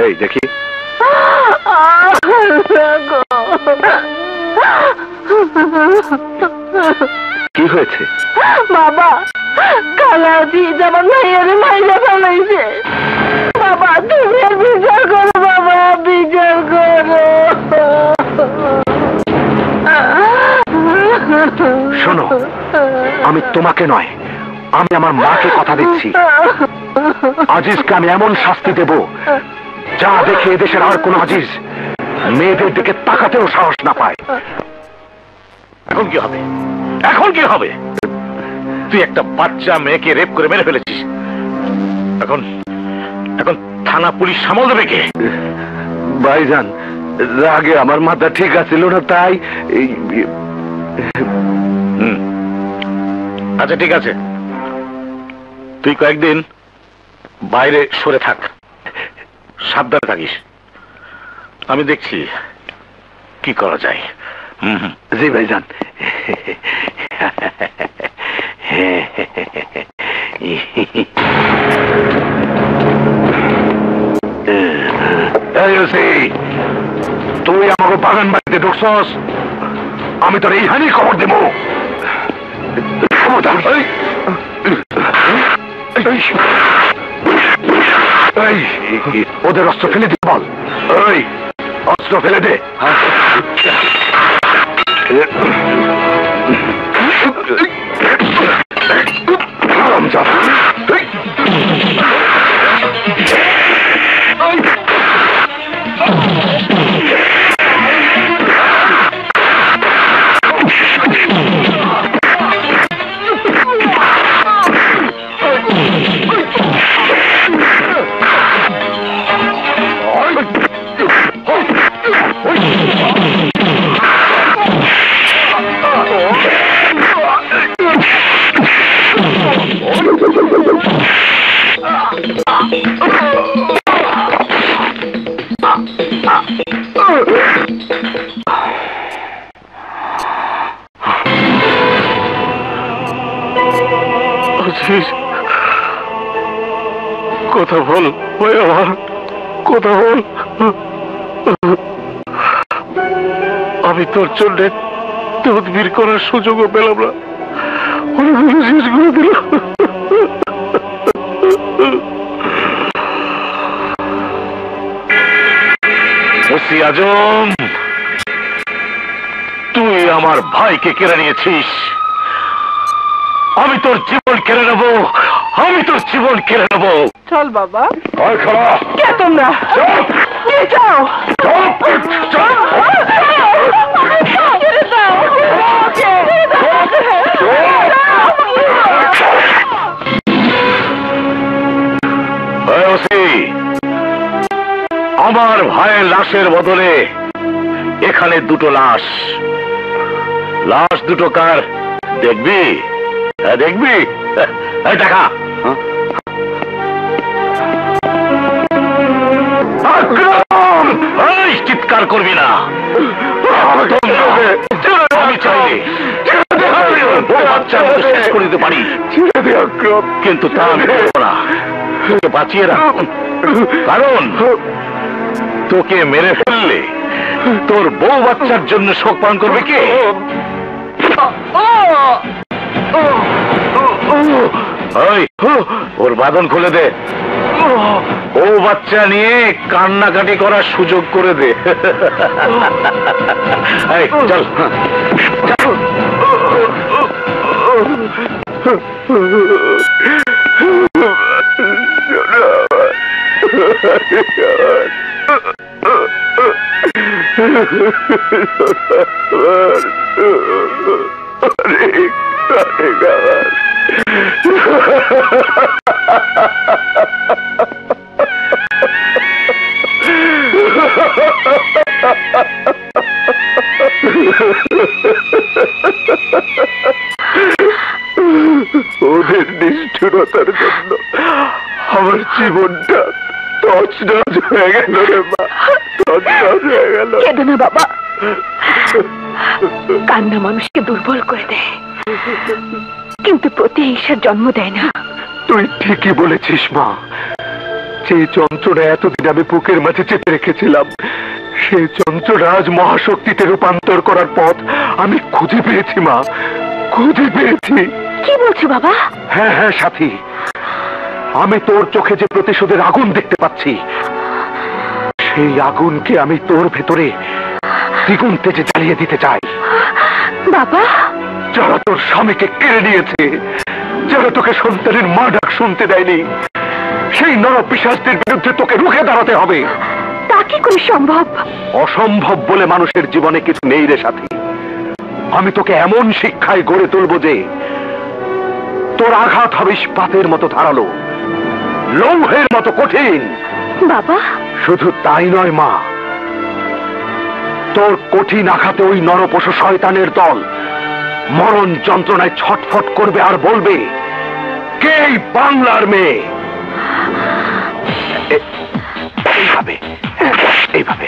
এই দেখি কি হয়েছে? বাবা, কালাজি যেমন ভাইয়ারে মাইরা ফেলাইছে। বাবা, তুমি আর বিচার করো বাবা, বিচার করো। শোনো, আমি তোমাকে নয়, আমি আমার মাকে কথা দিচ্ছি, আজিজকে আমি এমন শাস্তি দেব যা দেখে এদেশের আর কোন আজিজ মেয়েদের দিকে তাকাতেও সাহস না পায়। এখন কি হবে? এখন কি হবে? তুই একটা বাচ্চা মেয়েকে রেপ করে মেরে ফেলেছিস। এখন এখন থানা পুলিশ সামাল দেবে কে? ভাইজান, রাগে আমার মাথা ঠিক আছিল না, তাই আচ্ছা ঠিক আছে, তুই কয়েকদিন বাইরে সরে থাক, সাবধানে থাকিস। আমি দেখছি কি করা যায়। জি ভাইজান। তুই আমাকে বাগান বাড়িতে ঢুকছস, আমি তোর এইখানেই খবর দেবো। ওদের অস্ত্র ফেলে দে, বল। ওই অস্ত্র ফেলে দে। কথা বল ভাই, আমার কথা বল। আমি তোর জন্য তদবির করার সুযোগও পেলাম না, শেষ করে দিল। ওসি আজম, তুই আমার ভাইকে কেড়ে নিয়েছিস, আমি তোর জীবন কেড়ে নেবো, আমি তোর জীবন কেড়ে নেবো। চল বাবা। খারাপ কে তোমরা? কে যাও? আমার ভাইয়ের লাশের বদলে এখানে দুটো লাশ। লাশ দুটো কার দেখবি? দেখবি? দেখা। চিৎকার করবি না, আমি চাইলে শেষ করে দিতে পারি, কিন্তু তা আমি করবো না। তোকে বাঁচিয়ে রাখ, কারণ তোকে মেরে ফেললে তোর বউ বাচ্চার জন্য শোক পালন করবে কে? ওর বাঁধন খুলে দে, ও বাচ্চা নিয়ে কান্নাকাটি করার সুযোগ করে দে। চল ওদের নিষ্ঠুরতার জন্য আমার জীবনটা তছনছ হয়ে গেল রে মা, তছনছ হয়ে গেল। কেঁদো না বাবা, কান্না মানুষকে দুর্বল করে দেয়, কিন্তু প্রতি হিংসার জন্ম দেয় না। তুই ঠিকই বলেছিস মা, যে যন্ত্রণা এতদিন আমি বুকের মাঝে চেপে রেখেছিলাম, সেই যন্ত্রণা আজ মহাশক্তিতে রূপান্তর করার পথ আমি খুঁজে পেয়েছি মা, খুঁজে পেয়েছি। কি বলছো বাবা? হ্যাঁ হ্যাঁ সাথী, আমি তোর চোখে যে প্রতিশোধের আগুন দেখতে পাচ্ছি, সেই আগুনকে আমি তোর ভেতরে দ্বিগুণ তেজে জ্বালিয়ে দিতে চাই। বাবা, যারা তোর স্বামীকে কেড়ে নিয়েছে, যারা তোকে সন্তানের মা ডাক শুনতে দেয়নি, সেই নরপিশাচদের বিরুদ্ধে তোকে রুখে দাঁড়াতে হবে। তা কি করে সম্ভব? অসম্ভব বলে মানুষের জীবনে কিছু নেই রে সাথী। আমি তোকে এমন শিক্ষায় গড়ে তুলবো যে তোর আঘাত হবে ইস্পাতের মতো ধারালো, লৌহের মতো কঠিন। বাবা, শুধু তাই নয় মা, তোর কঠিন আঘাতে ওই নরপশু শয়তানের দল মরণ যন্ত্রণায় ছটফট করবে আর বলবে, কে এই বাংলার মেয়ে? এইভাবে এইভাবে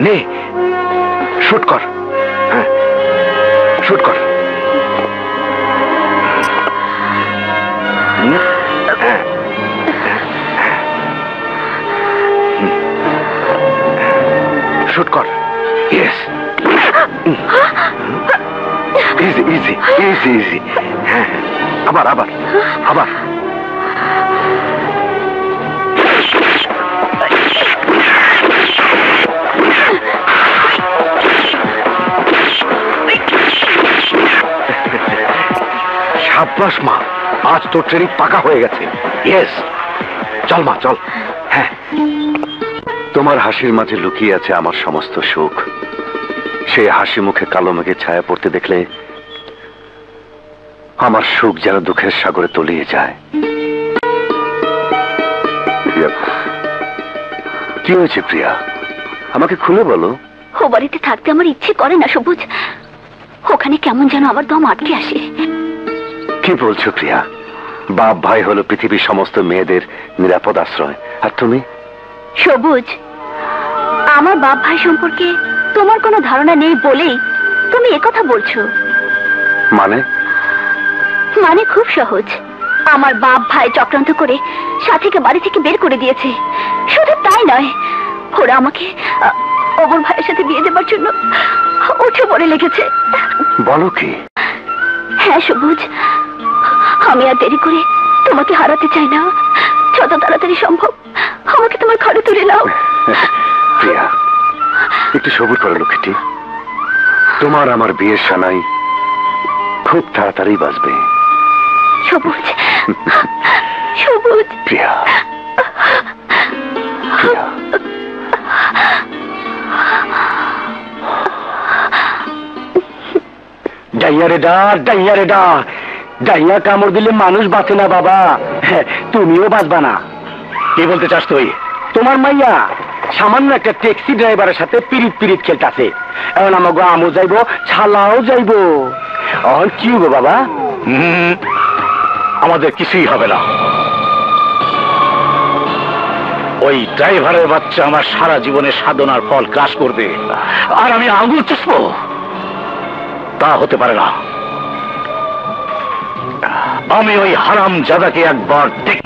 নে, শুট কর। হ্যাঁ, শুট কর। শুট কর। Yes, easy easy easy easy. হ্যাঁ, আবার আবার আবার। সাব্বাস মা, আজ তোর ট্রেনিং পাকা হয়ে গেছে। ইয়েস, চল মা চল। হ্যাঁ, তোমার হাসির মাঝে লুকিয়ে আছে আমার সমস্ত সুখ। সেই হাসি মুখে কালো মেঘের ছায়া পড়তে দেখলে আমার সুখ যেন দুঃখের সাগরে তলিয়ে যায়। কি হয়েছে প্রিয়া, আমাকে খুলে বলো। ও বাড়িতে থাকতে আমার ইচ্ছে করে না সবুজ, ওখানে কেমন যেন আমার দম আটকে আসে। কি বলছো প্রিয়া? বাপ ভাই হলো পৃথিবীর সমস্ত মেয়েদের নিরাপদ আশ্রয়, আর তুমি? সবুজ, আমার বাপ ভাই সম্পর্কে তোমার কোনো ধারণা নেই বলেই তুমি একথা বলছো। মানে? মানে খুব সহজ, আমার বাপ ভাই চক্রান্ত করে সাথীকে বাড়ি থেকে বের করে দিয়েছে। শুধু তাই নয়, ওরা আমাকে অমর ভাইয়ের সাথে বিয়ে দেবার জন্য উঠে পড়ে লেগেছে। বলো কি? হ্যাঁ সবুজ, আমি আর দেরি করে তোমাকে হারাতে চাই না। যত তাড়াতাড়ি সম্ভব আমাকে তোমার ঘরে তুলে নাও। প্রিয়া, একটু সবুর করো লক্ষ্মীটি। তোমার আমার বিয়ের সানাই খুব তাড়াতাড়ি বাজবে। সবুজ, সবুজ। প্রিয়া, প্রিয়া। ডাইয়া রে ডাক, ডাইয়া রে ডাক। ডাইয়া কামড় দিলে মানুষ বাঁচে না বাবা, তুমিও বাঁচবা না। কি বলতে চাস তুই? তোমার মাইয়া সামান্য একটা ট্যাক্সি ড্রাইভারের সাথে পিরিত পিরিত খেলতেছে। এখন আমাকে আমও যাইবো, ছালাও যাইবো। এখন কি হবো বাবা? আমাদের কিছুই হবে না। ওই ড্রাইভারের বাচ্চা আমার সারা জীবনের সাধনার ফল গ্রাস করবে, আর আমি আঙুল চুষবো? তা হতে পারে না। আমি ওই হারাম জাদাকে একবার দেখ।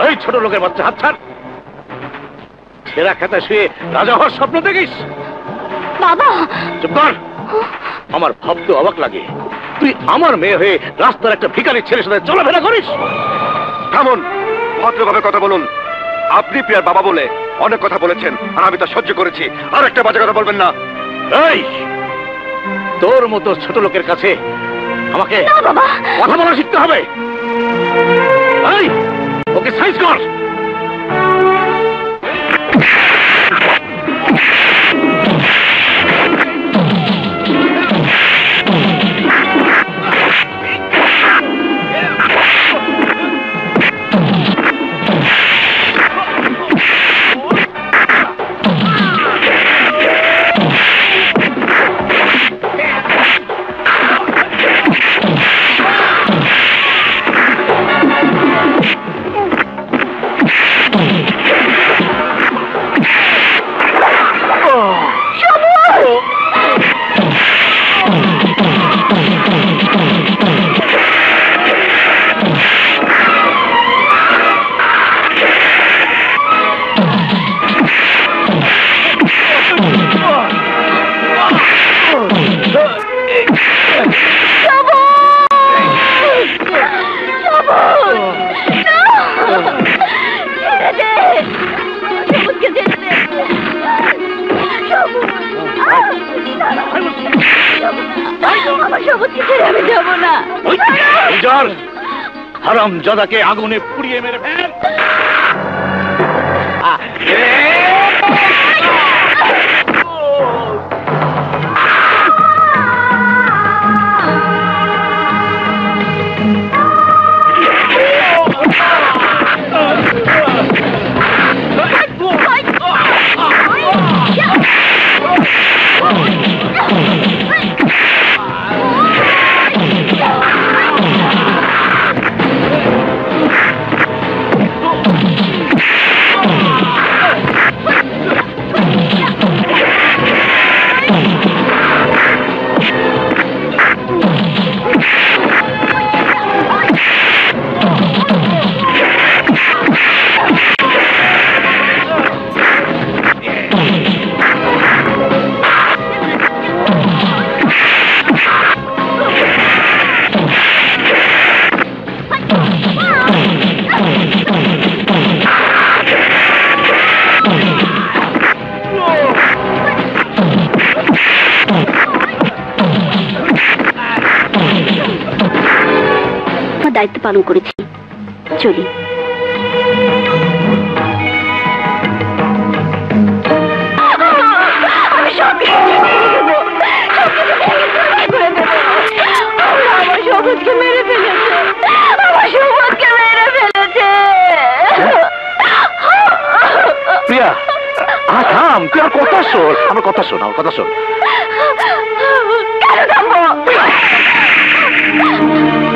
ওই ছোট লোকের বাচ্চা, হাত ছাড়। ছেঁড়া খেতে শুয়ে রাজা হওয়ার স্বপ্ন দেখিস? বাবা চুপ কর। আমার ভাবতে অবাক লাগে, তুই আমার মেয়ে হয়ে রাস্তার একটা ভিখারির ছেলের সাথে চলাফেরা করিস। থামুন, ভদ্রভাবে কথা বলুন। আপনি প্রিয়ার বাবা বলে অনেক কথা বলেছেন, আর আমি তা সহ্য করেছি। আর একটা বাজে কথা বলবেন না। এই, তোর মতো ছোট লোকের কাছে আমাকে বাবা কথা বলা শিখতে হবে। এই, ওকে সাইজ কর। হারাম জাদাকে আগুনে পুড়িয়ে মেরে ফেল। দায়িত্ব পালন করেছি, চলি। আমি সব আমার সবুজকে মেরে ফেলেছে, আমার সবুজকে মেরে ফেলেছে। প্রিয়া, থাম, তুই আর কথা শোন, আমার কথা শোন, আমার কথা শোন। কেন থামবো?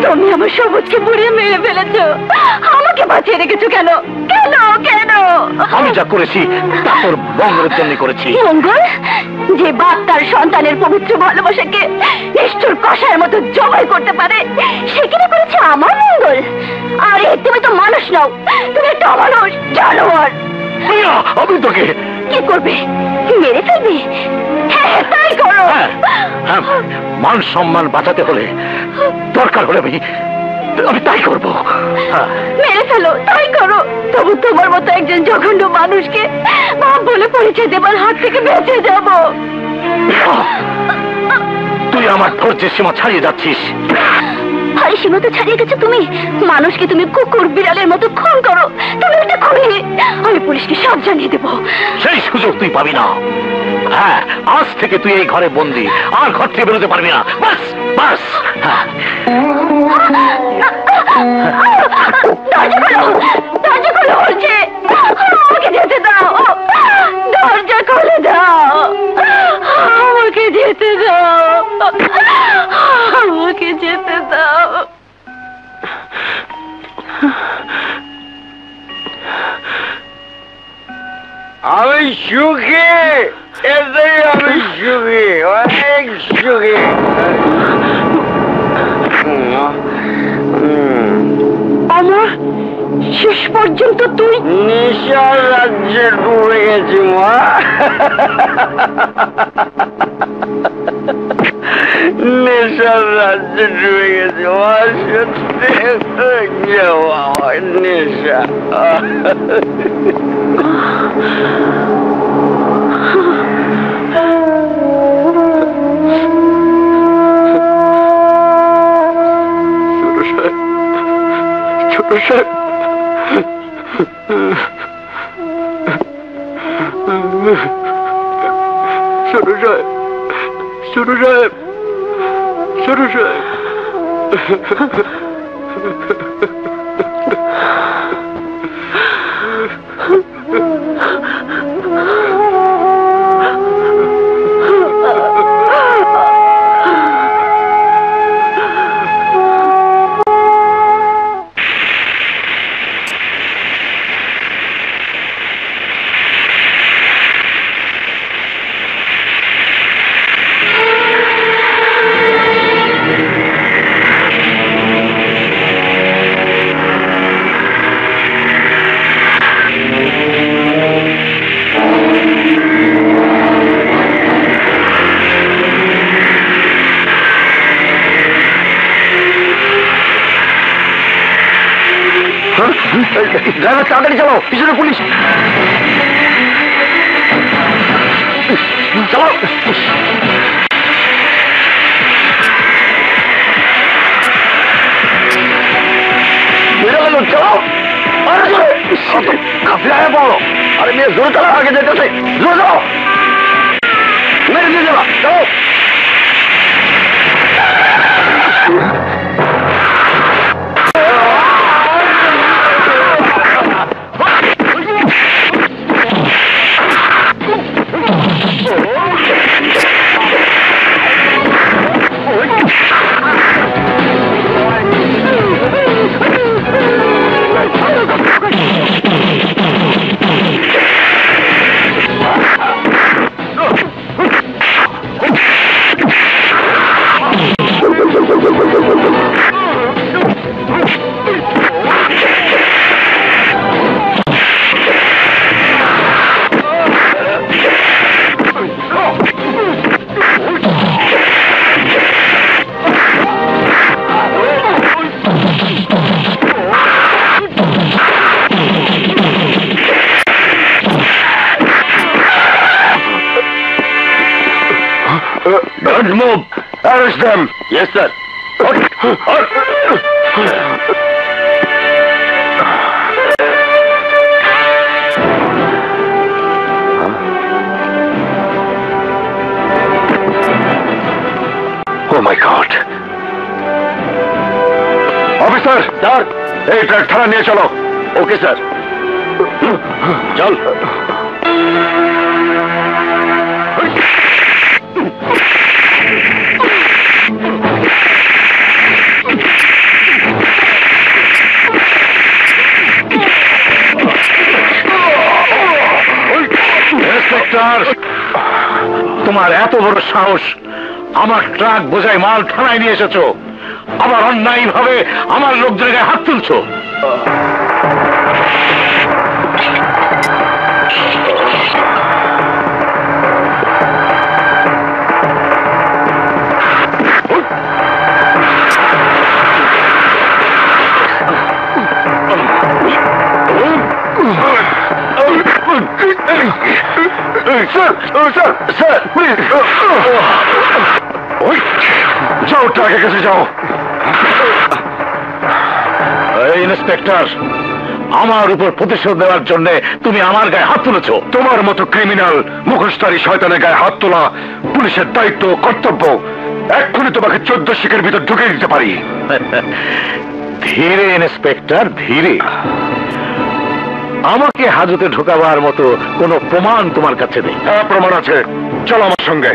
তুমি আমার সবুজকে পুড়িয়ে মেরে ফেলেছো, আমাকে বাঁচিয়ে রেখেছো কেন? কেন কেন? আমি যা করেছি তা তোর মঙ্গলের জন্য করেছি। মঙ্গল? যে বাপ তার সন্তানের পবিত্র ভালোবাসাকে নিষ্ঠুর কষায়ের মতো জবাই করতে পারে, সে কিনা করেছে আমার মঙ্গল? আরে তুমি তো মানুষ নও, তুমি একটা অমানুষ, জানোয়ার। আমি তোকে কি করবে? মেরে ফেলবে? হ্যাঁ, তাই করো। মান সম্মান বাঁচাতে হলে, দরকার হলে আমি তাই করবো। মেরে ফেলো, তাই করো। তবু তোমার মতো একজন জঘন্য মানুষকে বাপ বলে পরিচয় দেবার হাত থেকে বেঁচে যাব। তুই আমার ধৈর্যের সীমা ছাড়িয়ে যাচ্ছিস। আরে সীমা তো ছাড়িয়ে গেছে তুমি। মানুষকে তুমি কুকুর বিড়ালের মতো খুন করো, তুমি একটা খুনি। আমি পুলিশকে সব জানিয়ে দেবো। সেই সুযোগ তুই পাবি না। হ্যাঁ, আজ থেকে তুই এই ঘরে বন্দি, আর ঘর থেকে বেরোতে পারবি না। বাস বাস। দরজা খুলে বলছে, আমাকে যেতে দাও। দরজা খুলে দাও, আমাকে যেতে দাও, আমাকে যেতে দাও। আমি সুখী, এতেই আমি সুখী, অনেক সুখী। আমার পর্যন্ত তুই নেশার রাজ্যে ডুবে গেছি মা। নেশার রাজ্যে ডুবে গেছি মা, সত্যি আমার নেশা। ছোট সাহেব, ছোট সাহেব, ছোট সাহেব, ছোট সাহেব। ড্রাইভার তাড়াতাড়ি চালাও, পিছনে পুলিশ। চালাও। চালাও, আরে জোরে, কাফিলা হয়ে পড়ো। আরে মেয়ে জোরে চালাও, আগে যেতেছে, জোরে যাও, মেরে দিয়ে যাবা, চালাও। Don't move! Arrest them! Yes, sir. Oh my God! Officer! Sir! Hey, truck থানা নিয়ে চলো। Okay, sir. চল। তোমার এত বড় সাহস, আমার ট্রাক বোঝাই মাল থানায় নিয়ে এসেছো, আবার অন্যায় ভাবে আমার লোকজনের গায়ে হাত তুলছো। যাও, ট্রাকের কাছে যাও। ইন্সপেক্টর, আমার উপর প্রতিশোধ নেওয়ার জন্য তুমি আমার গায়ে হাত তুলেছ। তোমার মতো ক্রিমিনাল মুখোশধারী শয়তানের গায়ে হাত তোলা পুলিশের দায়িত্ব, কর্তব্য। এক্ষুনি তোমাকে 14 শিকের ভিতর ঢুকে দিতে পারি। ধীরে ইন্সপেক্টর, ধীরে। আমাকে হাজতে ঢোকাবার মতো কোনো প্রমাণ তোমার কাছে নেই? হ্যাঁ, প্রমাণ আছে, চলো আমার সঙ্গে।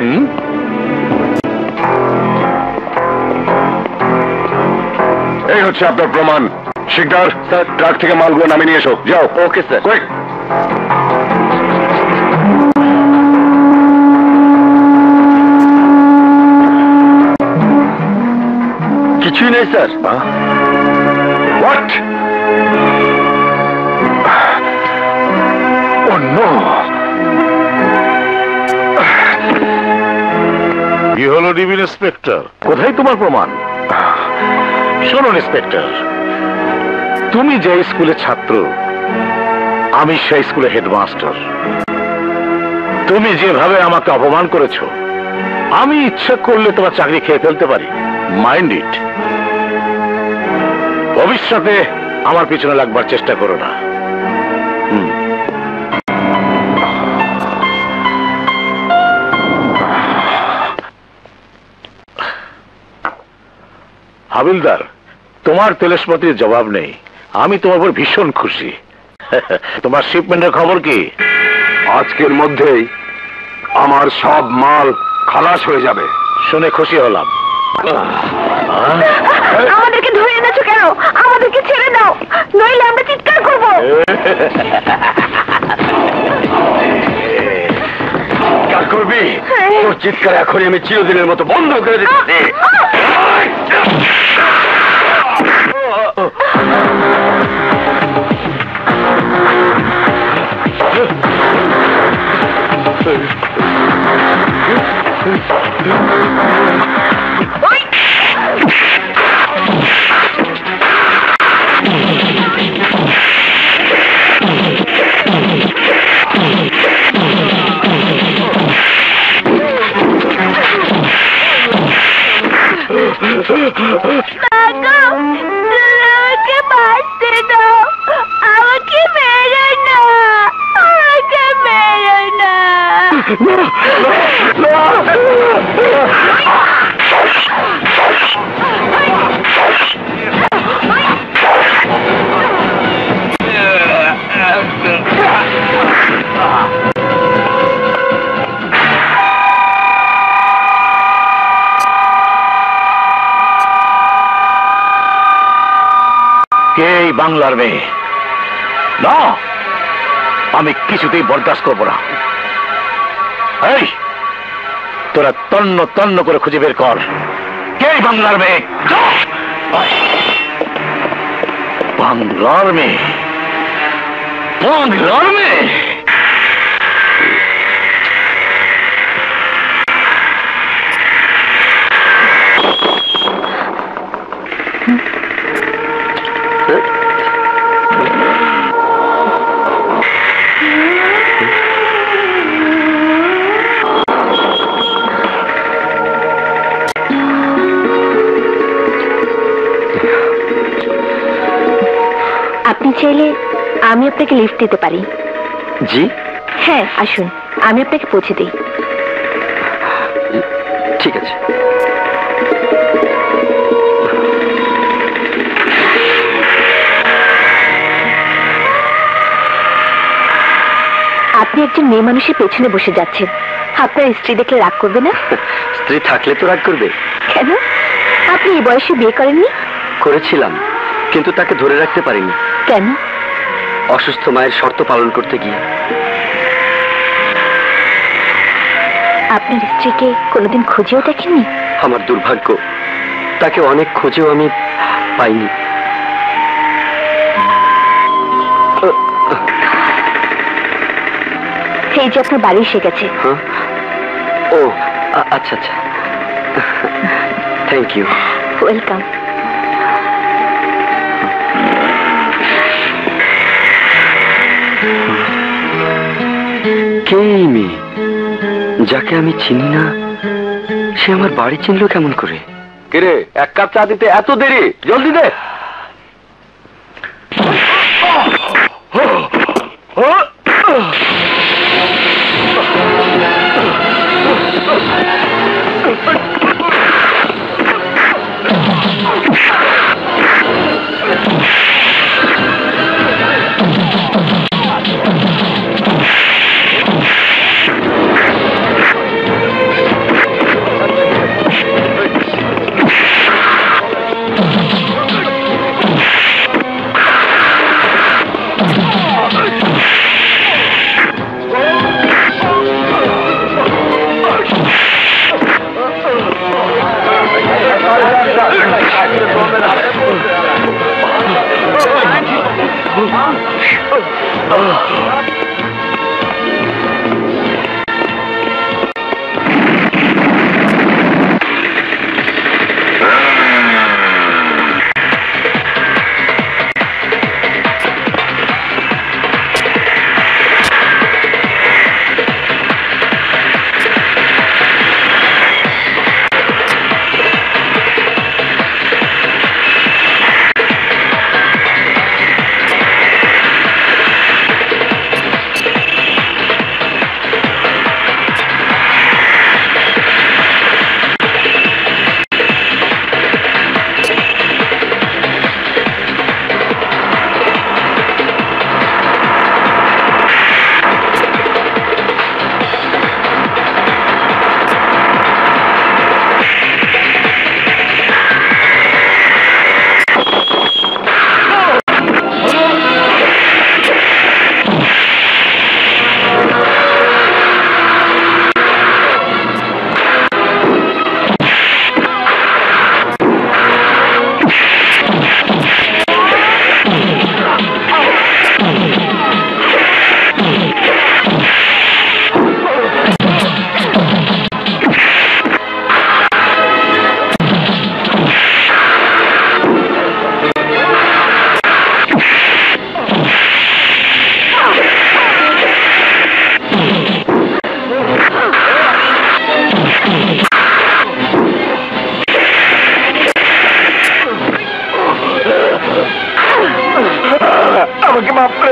এই হচ্ছে আপনার প্রমাণ। শিকদার, ট্রাক থেকে মালগুলো নামিয়ে নিয়ে এসো। যাও। Okay sir. কুইক। কিছুই নেই স্যার। হোয়াট? ইন্সপেক্টর, কোথায় তোমার প্রমাণ? শোনো ইন্সপেক্টর, তুমি যে স্কুলের ছাত্র, আমি সেই স্কুলের হেডমাস্টার। তুমি যেভাবে আমাকে অপমান করেছো, আমি ইচ্ছা করলে তোমার চাকরি খেয়ে ফেলতে পারি। Mind it. ভবিষ্যতে আমার পিছনে লাগবার চেষ্টা করো না। হাবিলদার, তোমার তেলসপতির জবাব নেই। আমি তোমার উপর ভীষণ খুশি। তোমার শিপমেন্টের খবর কি? আজকের মধ্যেই আমার সব মাল খালাস হয়ে যাবে। শুনে খুশি হলাম। আমাদেরকে ধরে এনেছো কেন? আমাদেরকে ছেড়ে দাও, নইলে আমরা চিৎকার করব। চিৎকার করবি? তোর চিৎকার এখনই আমি চিরদিনের মতো বন্ধ করে দিচ্ছি। আমাকে বাঁচতে দাও, আমাকে মেরো না, আমাকে মেরো না। কে এই বাংলার মেয়ে? না, আমি কিছুতেই বরদাস্ত করবো না। এই, তোরা তন্ন তন্ন করে খুঁজে বের কর, কে এই বাংলার মেয়ে? বাংলার মেয়ে? বাংলার মেয়ে? আপনি চাইলে আমি আপনাকে লিফট দিতে পারি। জি হ্যাঁ, আসুন, আমি আপনাকে পৌঁছে দিই। ঠিক আছে। আপনি একজন মেয়ে মানুষের পেছনে বসে যাচ্ছেন, আপনার স্ত্রী দেখলে রাগ করবে না? স্ত্রী থাকলে তো রাগ করবে। কেন? আপনি এই বয়সে বিয়ে করেননি? করেছিলাম, কিন্তু তাকে ধরে রাখতে পারিনি। কেন? অসুস্থ মায়ের শর্ত পালন করতে গিয়ে। আপনার স্ত্রীকে কোনোদিন খুঁজেও দেখেননি? আমার দুর্ভাগ্য, তাকে অনেক খুঁজেও আমি পাইনি। এই যে আপনার বাড়ি এসে গেছে। ও আচ্ছা আচ্ছা, থ্যাংক ইউ। ওয়েলকাম। কে এই মেয়ে যাকে আমি চিনি না? সে আমার বাড়ি চিনলো কেমন করে? কে রে, এক কাপ চা দিতে এত দেরি? জলদি দে।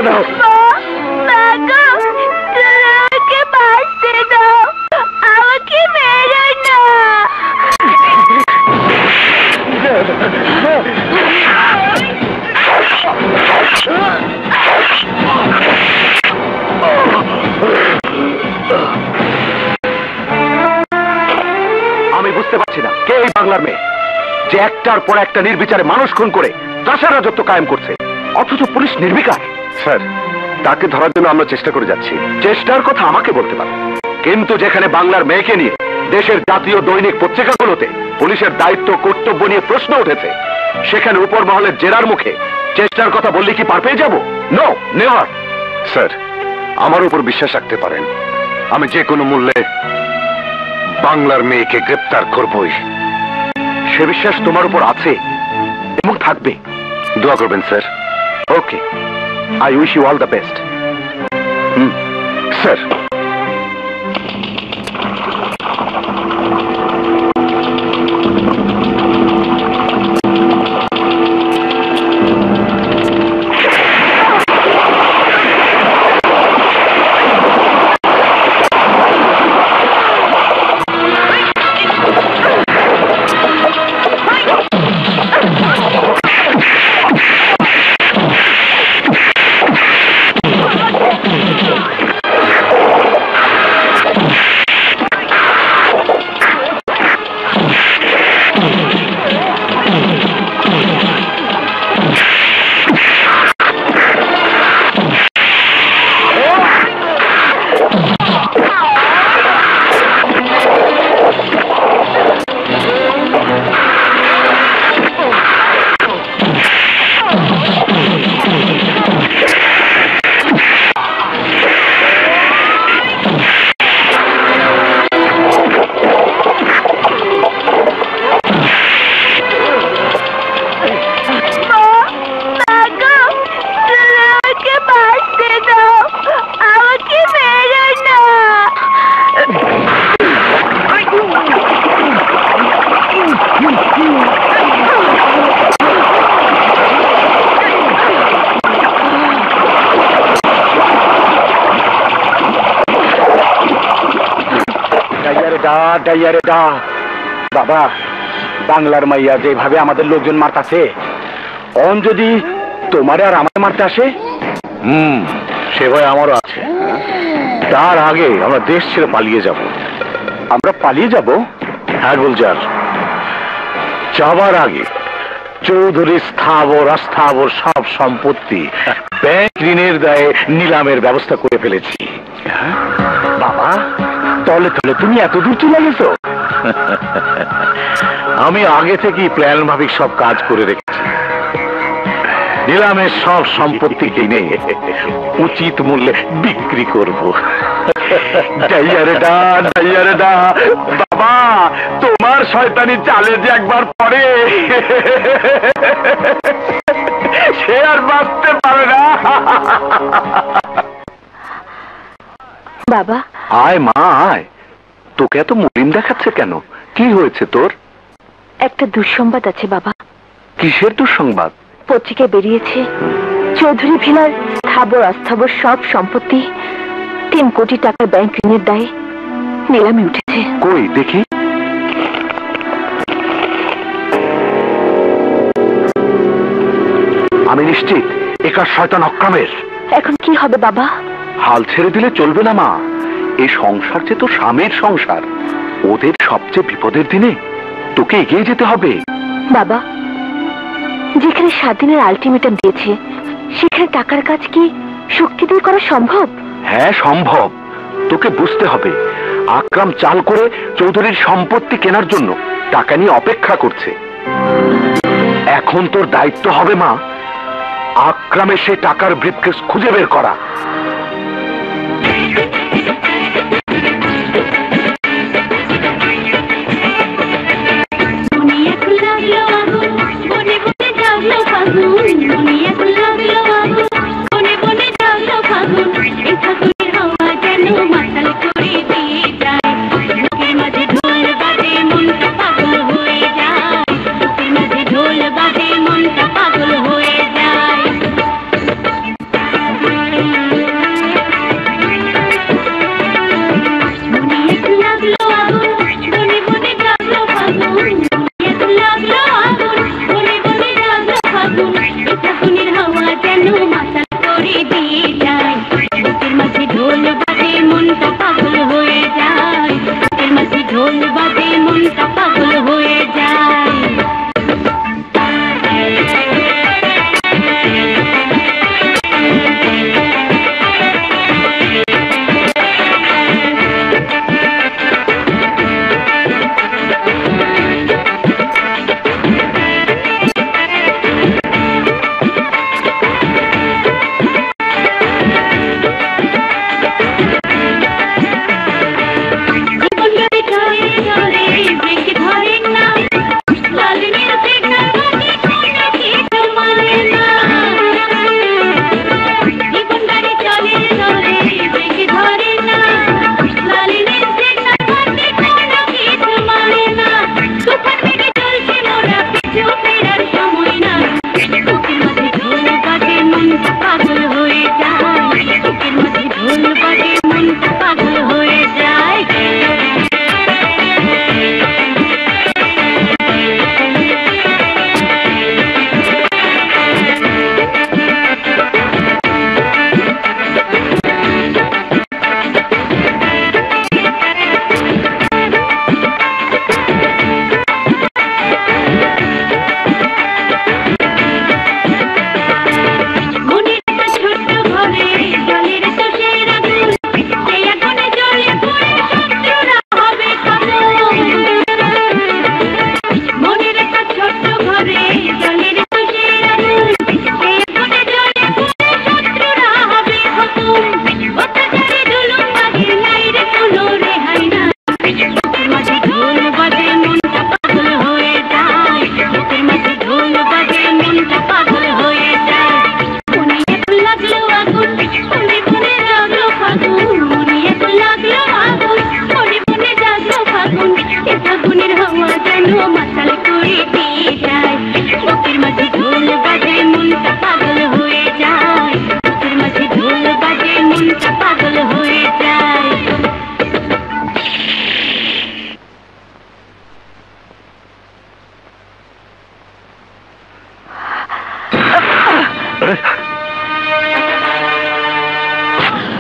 নাও। আমাকে বাঁচতে দাও, আমাকে মেরো না। আমি বুঝতে পারছি না কে এই বাংলার মেয়ে যে একটার পর একটা নির্বিচারে মানুষ খুন করে ত্রাসের রাজত্ব কায়েম করছে, অথচ পুলিশ নির্বিকার। স্যার, তাকে ধরার জন্য আমরা চেষ্টা করে যাচ্ছি। চেষ্টার কথা আমাকে বলতে পারেন, কিন্তু যেখানে বাংলার মেয়েকে নিয়ে দেশের জাতীয় দৈনিক পত্রিকাগুলোতে পুলিশের দায়িত্ব কর্তব্য নিয়ে প্রশ্ন উঠেছে, সেখানে উপর মহলের জেরার মুখে চেষ্টার কথা বললে কি পার পেয়ে যাব? No, never. স্যার, আমার উপর বিশ্বাস রাখতে পারেন, আমি যে কোনো মূল্যে বাংলার মেয়েকে গ্রেপ্তার করবই। সে বিশ্বাস তোমার উপর আছে এবং থাকবে। দোয়া করবেন sir. Okay, I wish you all the best. Sir, বাবা, বাংলার মাইয়া যেভাবে আমাদের লোকজন মারতাছে, অন যদি তোমারে আর আমায় মারতে আসে? সে ভয় আমারও আছে। তার আগে আমরা দেশ ছেড়ে পালিয়ে যাব। আমরা পালিয়ে যাব? হ্যাঁ গুলজার, যাবার আগে চৌধুরী স্থাবর অস্থাবর সব সম্পত্তি ব্যাংক ঋণের দায়ে নিলামের ব্যবস্থা করে ফেলেছি। বাবা, তলে তলে তুমি এত দূর চলে গেছো? আমি আগে থেকেই প্ল্যান মাফিক সব কাজ করে রেখেছি। নিলামের সব সম্পত্তি কিনে উচিত মূল্যে বিক্রি করব। বাবা, তোমার শয়তানি চালে যে একবার পড়ে সে আর বাঁচতে পারে না। বাবা, আয় মা আয়। তোকে এত মলিন দেখাচ্ছে কেন? কি হয়েছে তোর? একটা দুঃসংবাদ আছে বাবা। কিসের দুঃসংবাদ? পত্রিকায় বেরিয়েছে চৌধুরী ভিলার স্থাবর অস্থাবর সব সম্পত্তি 3 কোটি টাকার ব্যাংক ঋণের দায়ে নিলামে উঠেছে। কই দেখি। আমি নিশ্চিত একা শয়তান অক্রমের। এখন কি হবে বাবা? হাল ছেড়ে দিলে চলবে না মা। এই সংসার যে তো স্বামীর সংসার। ওদের সবচেয়ে বিপদের দিনে তোকে এগিয়ে যেতে হবে। বাবা, যেখানে 7 দিনের আলটিমেটাম দিয়েছে সেখানে টাকার কাজ কি শক্তি দিয়ে করা সম্ভব? হ্যাঁ সম্ভব। তোকে বুঝতে হবে আকরাম চাল করে চৌধুরীর সম্পত্তি কেনার জন্য টাকা নিয়ে অপেক্ষা করছে। এখন তোর দায়িত্ব হবে মা আকরামের সে টাকার ব্রিফকেস খুঁজে বের করা।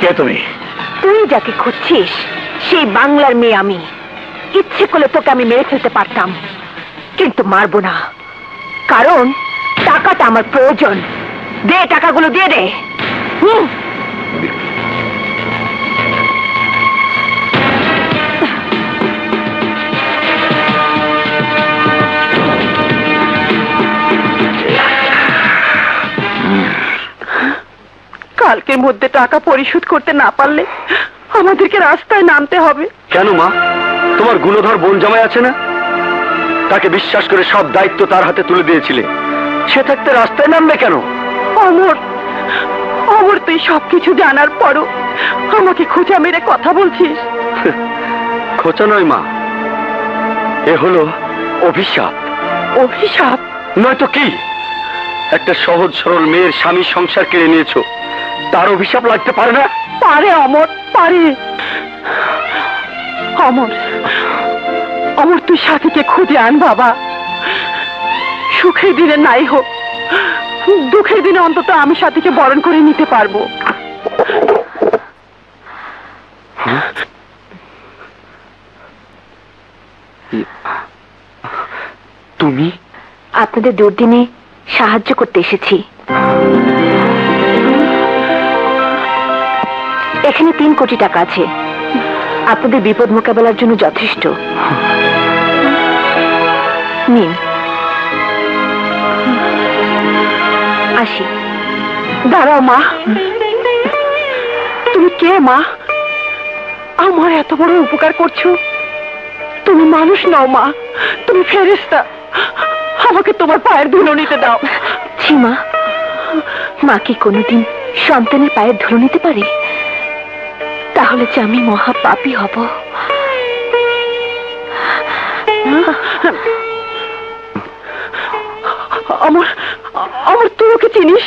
কে তুমি? তুই যাকে খুঁজছিস সেই বাংলার মেয়ে আমি। ইচ্ছে করলে তোকে আমি মেরে ফেলতে পারতাম, কিন্তু মারবো না, কারণ টাকাটা আমার প্রয়োজন। দে, টাকাগুলো দিয়ে দে। কালকের মধ্যে টাকা পরিশোধ করতে না পারলে আমাদেরকে রাস্তায় নামতে হবে। কেন মা, তোমার গুণধর বোন জামাই আছে না? তাকে বিশ্বাস করে সব দায়িত্ব তার হাতে তুলে দিয়েছিলে, সে থাকতে রাস্তায় নামবে কেন? অমর, অমর, তুই সবকিছু জানার পরও আমাকে খোঁচা মেরে কথা বলছিস। খোঁচা নয় মা, এ হলো অভিশাপ। অভিশাপ? নয়তো কি? একটা সহজ সরল মেয়ের স্বামী সংসার কেড়ে নিয়েছো, তার অভিশাপ লাগতে পারে না? পারে অমর, পারে। অমর, অমর, তুই সাথীকে খুঁজে আন বাবা। সুখের দিনে নাই হোক, দুঃখের দিনে অন্তত আমি সাথীকে বরণ করে নিতে পারবো। তুমি? আপনাদের দুর্দিনে সাহায্য করতে এসেছি। এখানে 3 কোটি টাকা আছে, আপনাদের বিপদ মোকাবেলার জন্য যথেষ্ট। নিন, আসি। দাঁড়াও মা, তুমি কে মা? আমার এত বড় উপকার করছো? তুমি মানুষ নও মা, তুমি ফেরেশতা। আমাকে তোমার পায়ের ধুলো নিতে দাও। ছি মা, মা কি কোনোদিন সন্তানের পায়ের ধুলো নিতে পারে? তাহলে যে আমি মহা পাপী হব। আমার, আমার, তুই ওকে চিনিস?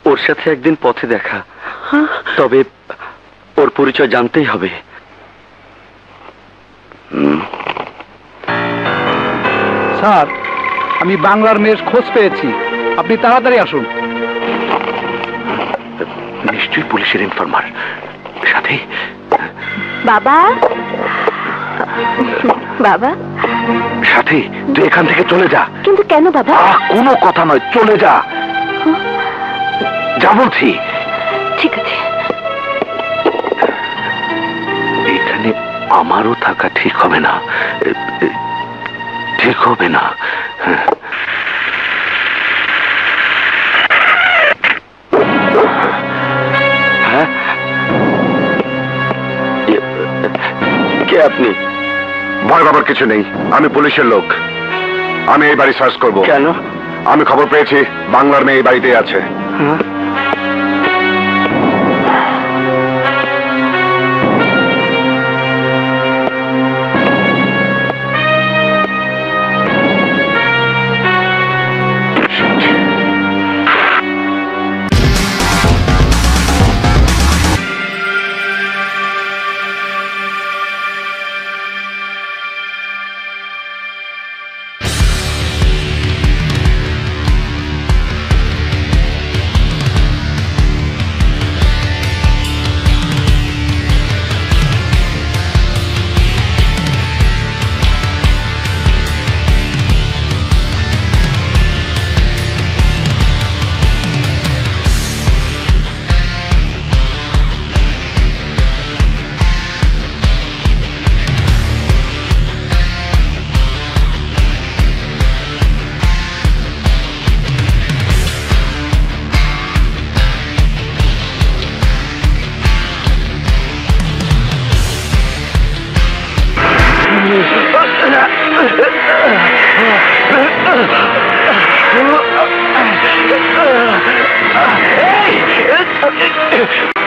ওর সাথে একদিন পথে দেখা, তবে ওর পরিচয় জানতেই হবে। স্যার, আমি বাংলার মেয়ের খোঁজ পেয়েছি, আপনি তাড়াতাড়ি আসুন। নিশ্চয়ই পুলিশের ইনফরমার। সাথে বাবা, বাবা। সাথে তুই এখান থেকে চলে যা। কিন্তু কেন বাবা? কোনো কথা নয়, চলে যা। যা বলছি। ঠিক আছে। এখানে আমারও থাকা ঠিক হবে না, ঠিক হবে না। হ্যাঁ, কে আপনি? ভয় পাবার কিছু নেই, আমি পুলিশের লোক। আমি এই বাড়ি সার্চ করব। কেন? আমি খবর পেয়েছি বাংলার মেয়ে এই বাড়িতেই আছে।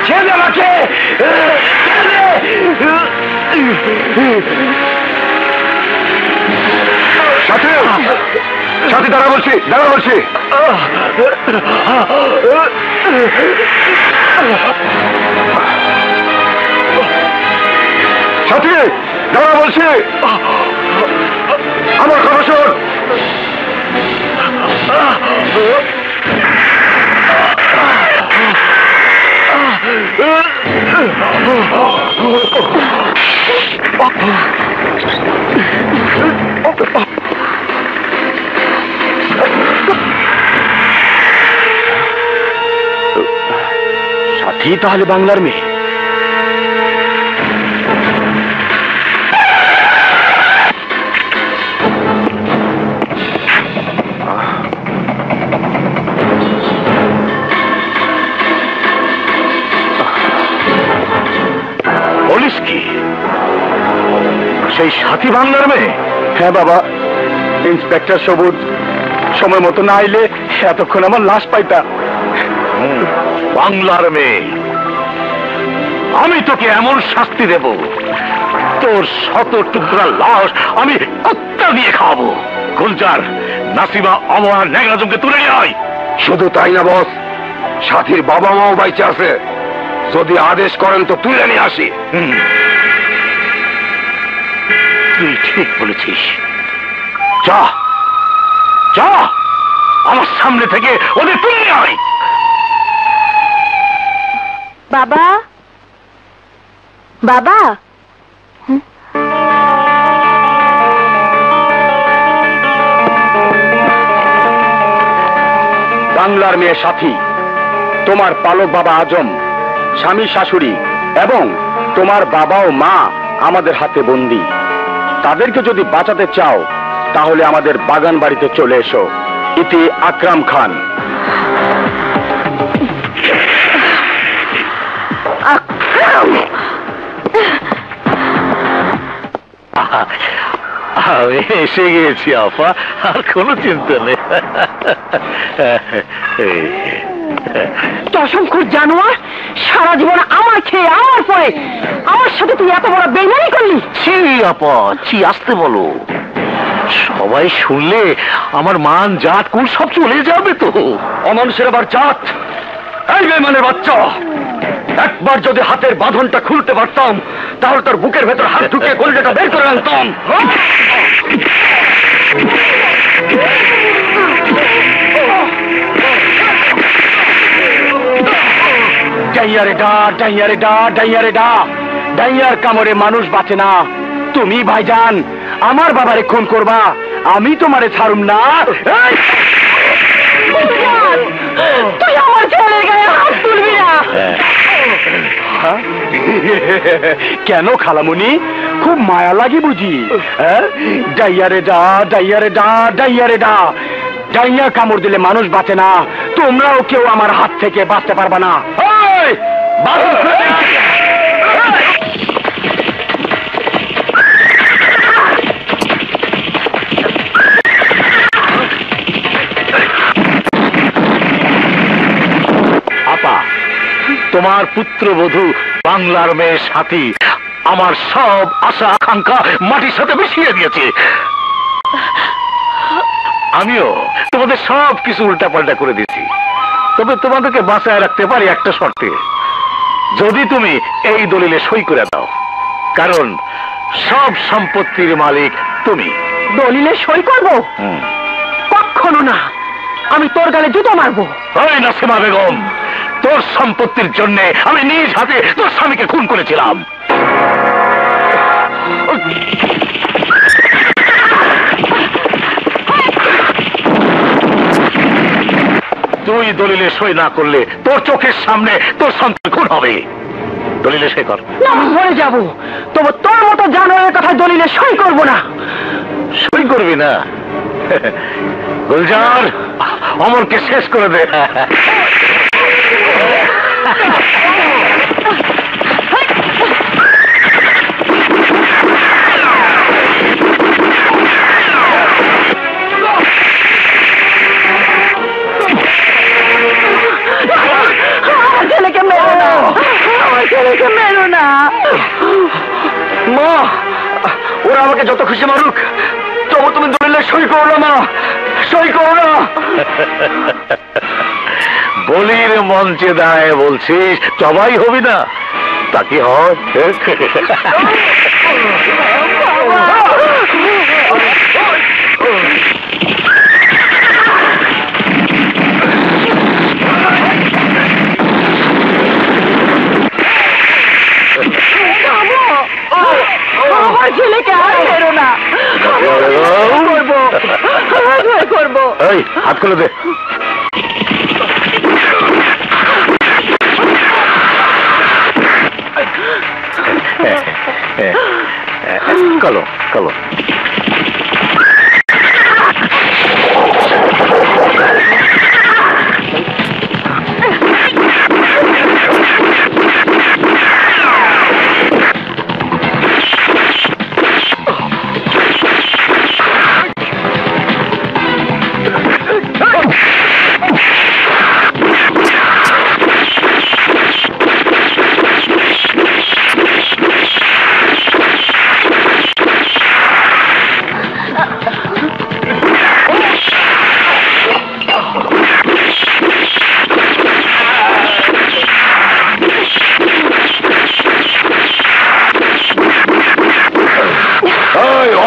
ছেড়ে আমাকে! সাথী, সাথী দাঁড়া বলছি, দাঁড়া বলছি। সাথী দাঁড়া বলছি, আমার কথা শোন। সাথী তাহলে বাংলার মেয়ে। বলিস কি সেই সাথী বাংলার মেয়ে? হ্যাঁ বাবা, ইন্সপেক্টর সবুজ সময় মতো না আইলে এতক্ষণ আমার লাশ পাইতা। বাংলার মেয়ে, আমি তোকে এমন শাস্তি দেব, তোর শত টুকরা লাশ আমি কুত্তা দিয়ে খাওয়াবো। গুলজার, নাসিমা, অমর, নেগরাজমকে তুলে নিয়ে আয়। শুধু তাই না বস, সাথীর বাবা মাও বাইচে আছে, যদি আদেশ করেন তো তুলে নিয়ে আসি। তুই ঠিক বলেছিস। যা যা, আমার সামনে থেকে ওদের তুলে নিয়ে আয়। বাবা, বাবা, বাংলার মেয়ে সাথী, তোমার পালক বাবা আজম, স্বামী শাশুড়ি এবং তোমার বাবা ও মা আমাদের হাতে বন্দী। তাদেরকে যদি বাঁচাতে চাও তাহলে আমাদের বাগান বাড়িতে চলে এসো। ইতি আকরাম খান। আমি এসে গিয়েছি আপা, আর কোনো চিন্তা নেই। অসংখ্য জানোয়ার, সারা জীবন আমার খেয়ে আমার পরে আমার সাথে তুই এত বড় বেইমানি করলি। ছি আপা, ছি, আসতে বলো। সবাই শুনলে আমার মান জাত কুল সব চলে যাবে তো। অমানুষের আবার জাত? এই বেঈমানের বাচ্চা, একবার যদি হাতের বাঁধনটা খুলতে পারতাম তাহলে তোর বুকের ভেতর হাত ঢুকিয়ে কলিজাটা বের করে আনতাম। ডাইয়ারে ডা, ডাইয়ারে ডা, ডাইয়ারে ডা। ডাইয়ার কামড়ে মানুষ বাঁচে না। তুমি ভাইজান আমার বাবারে খুন করবা, আমি তোমারে ছাড়ুম না। তুই আমার ছেলের গায়ে হাত তুলবি না। কেন খালামুনি, খুব মায়া লাগে বুঝি? ডাইয়ারে ডা, ডাইয়ারে ডা, ডাইয়ারে ডা। ডাইয়া কামড় দিলে মানুষ বাঁচে না। তোমরাও কেউ আমার হাত থেকে বাঁচতে পারবা না। আপা, তোমার পুত্রবধূ বাংলার মেয়ের সাথী আমার সব আশা আকাঙ্ক্ষা মাটির সাথে মিশিয়ে দিয়েছে। আমিও তোমাদের সব কিছু উল্টাপাল্টা করে দিয়েছি, তবে তোমাদেরকে বাঁচায় রাখতে পারি একটা শর্তে। যদি তুমি এই দলিলে সই করে দাও, কারণ সব সম্পত্তির মালিক তুমি। দলিলে সই করবো? কখনো না, আমি তোর গালে জুতো মারবো। ওই নাসিমা বেগম, তোর সম্পত্তির জন্য আমি নিজ হাতে তোর স্বামীকে খুন করেছিলাম। তুই দলিলে সই না করলে তোর চোখের সামনে তোর সন্তান খুন হবে। দলিলে সই কর। না, মরে যাবো, তবে তোর মতো জানোয়ারের কথা দলিলে সই করবো না। সই করবি না? গুলজার, অমরকে শেষ করে দে। ছেলেকে মেরো না, আমার ছেলেকে মেরো না। মা, ওরা আমাকে যত খুশি মারুক, তবু তুমি দলিলে সই করো না মা, সই করো না। বলির মঞ্চে দাঁড়ায় বলছিস জবাই হবি না? তা কি হয়? আমার ছেলেকে আর মেরো না, করবো, করবো। এই হাত খুলে দে। চলো চলো।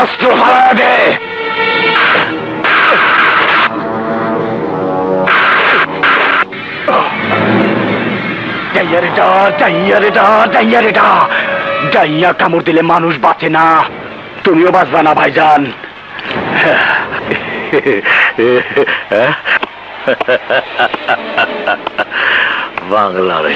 অস্ত্র হারা দে। ডাইয়া কামড় দিলে মানুষ বাঁচে না, তুমিও বাঁচবা না ভাইজান। বাংলা রে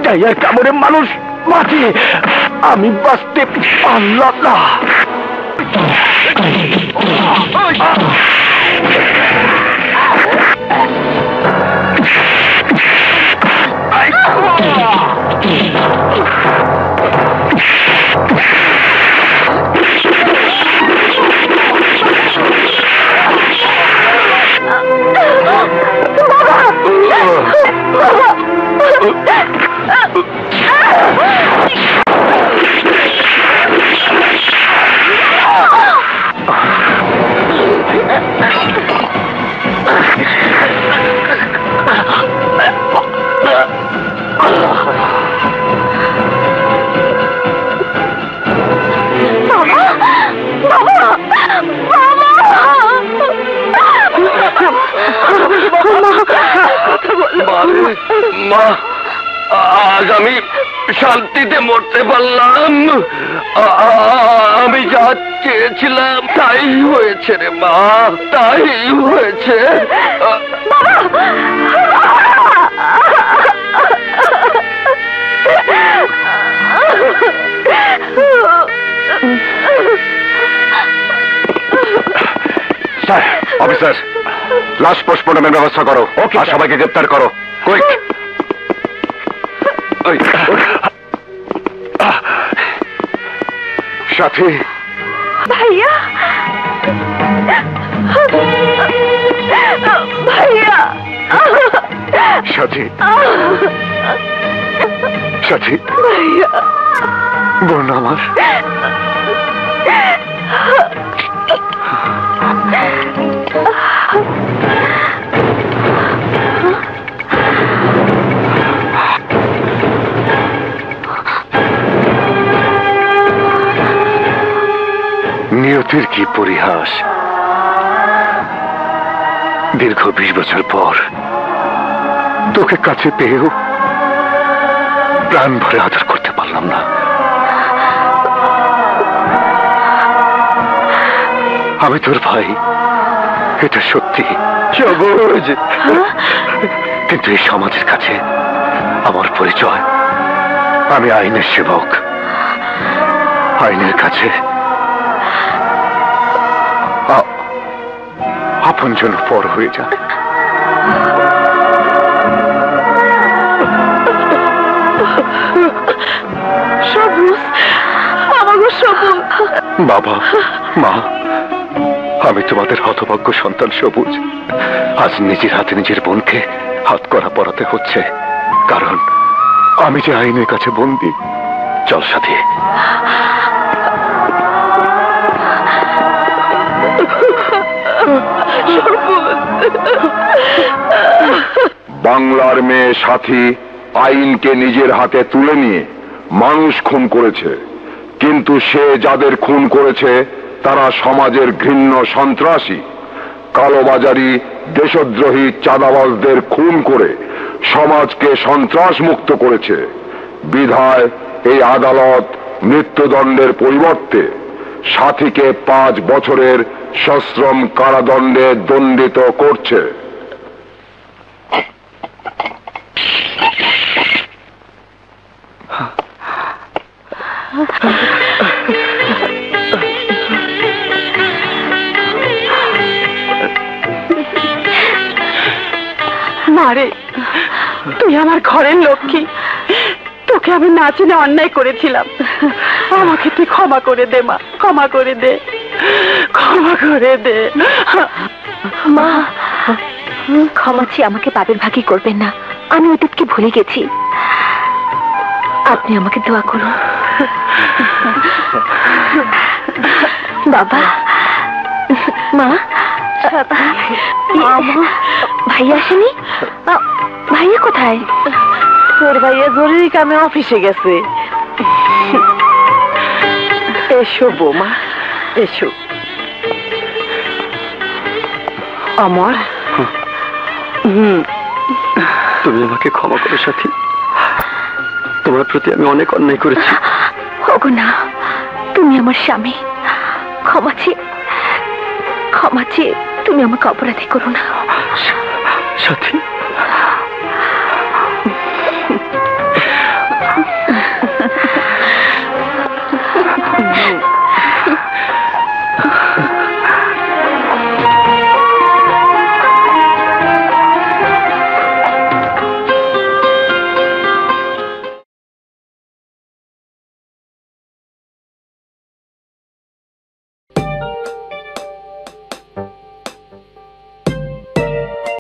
ডাইয়ার কামড়ে মানুষ বাঁচে, আমি বাঁচতে পারলাম না। মা, আজ আমি শান্তিতে মরতে পারলাম। আমি যা চেয়েছিলাম তাই হয়েছে রে মা, তাই হয়েছে। স্যার, অফিসার, লাশ পোস্টমর্টমের ব্যবস্থা করো। ওকে, আর সবাইকে গ্রেপ্তার করো, কুইক। সাথী, ভাইয়া, ভাইয়া, সাথী, সাথী, ভাইয়া, বোন আমার। প্রকৃতির কি পরিহাস! দীর্ঘ 20 বছর পর তোকে কাছে পেয়েও প্রাণ ভরে আদর করতে পারলাম না। আমি তোর ভাই, এটা সত্যি। সবুজ, কিন্তু এই সমাজের কাছে আমার পরিচয়, আমি আইনের সেবক। আইনের কাছে আপনজন পর হয়ে যায়। সবুজ, আমাকে সবুজ। বাবা, মা, আমি তোমাদের হতভাগ্য সন্তান সবুজ। আজ নিজের হাতে নিজের বোনকে হাত করা পরাতে হচ্ছে, কারণ আমি যে আইনের কাছে বন্দী। চল সাথী। বাংলার মেয়ে সাথী আইনকে নিজের হাতে তুলে নিয়ে মানুষ খুন করেছে, কিন্তু সে যাদের খুন করেছে তারা সমাজের ঘৃণ্য সন্ত্রাসী, কালোবাজারি, দেশদ্রোহী, চাঁদাবাজদের খুন করে সমাজকে সন্ত্রাস মুক্ত করেছে। বিধায় এই আদালত মৃত্যুদণ্ডের পরিবর্তে সাথীকে 5 বছরের সশ্রম কারাদণ্ডে দণ্ডিত করছে। মারে, তুই আমার ঘরের লক্ষ্মী। তোকে আমি না চিনে অন্যায় করেছিলাম। আমাকে তুই ক্ষমা করে দে মা, ক্ষমা করে দে, ক্ষমা করে দে। মা, ক্ষমা চেয়ে আমাকে পাপের ভাগী করবেন না। আমি অতীতকে ভুলে গেছি। আপনি আমাকে দোয়া করুন। বাবা, মা, ভাইয়া আসেনি? ভাইয়া কোথায়? তোর ভাইয়া জরুরি কামে অফিসে গেছে। এসো বৌমা, এসো। অমর, তুমি আমাকে ক্ষমা করো সাথী। তোমার প্রতি আমি অনেক অন্যায় করেছি। ওগো না, তুমি আমার স্বামী। ক্ষমা চেয়ে তুমি আমাকে অপরাধী করো না সাথী।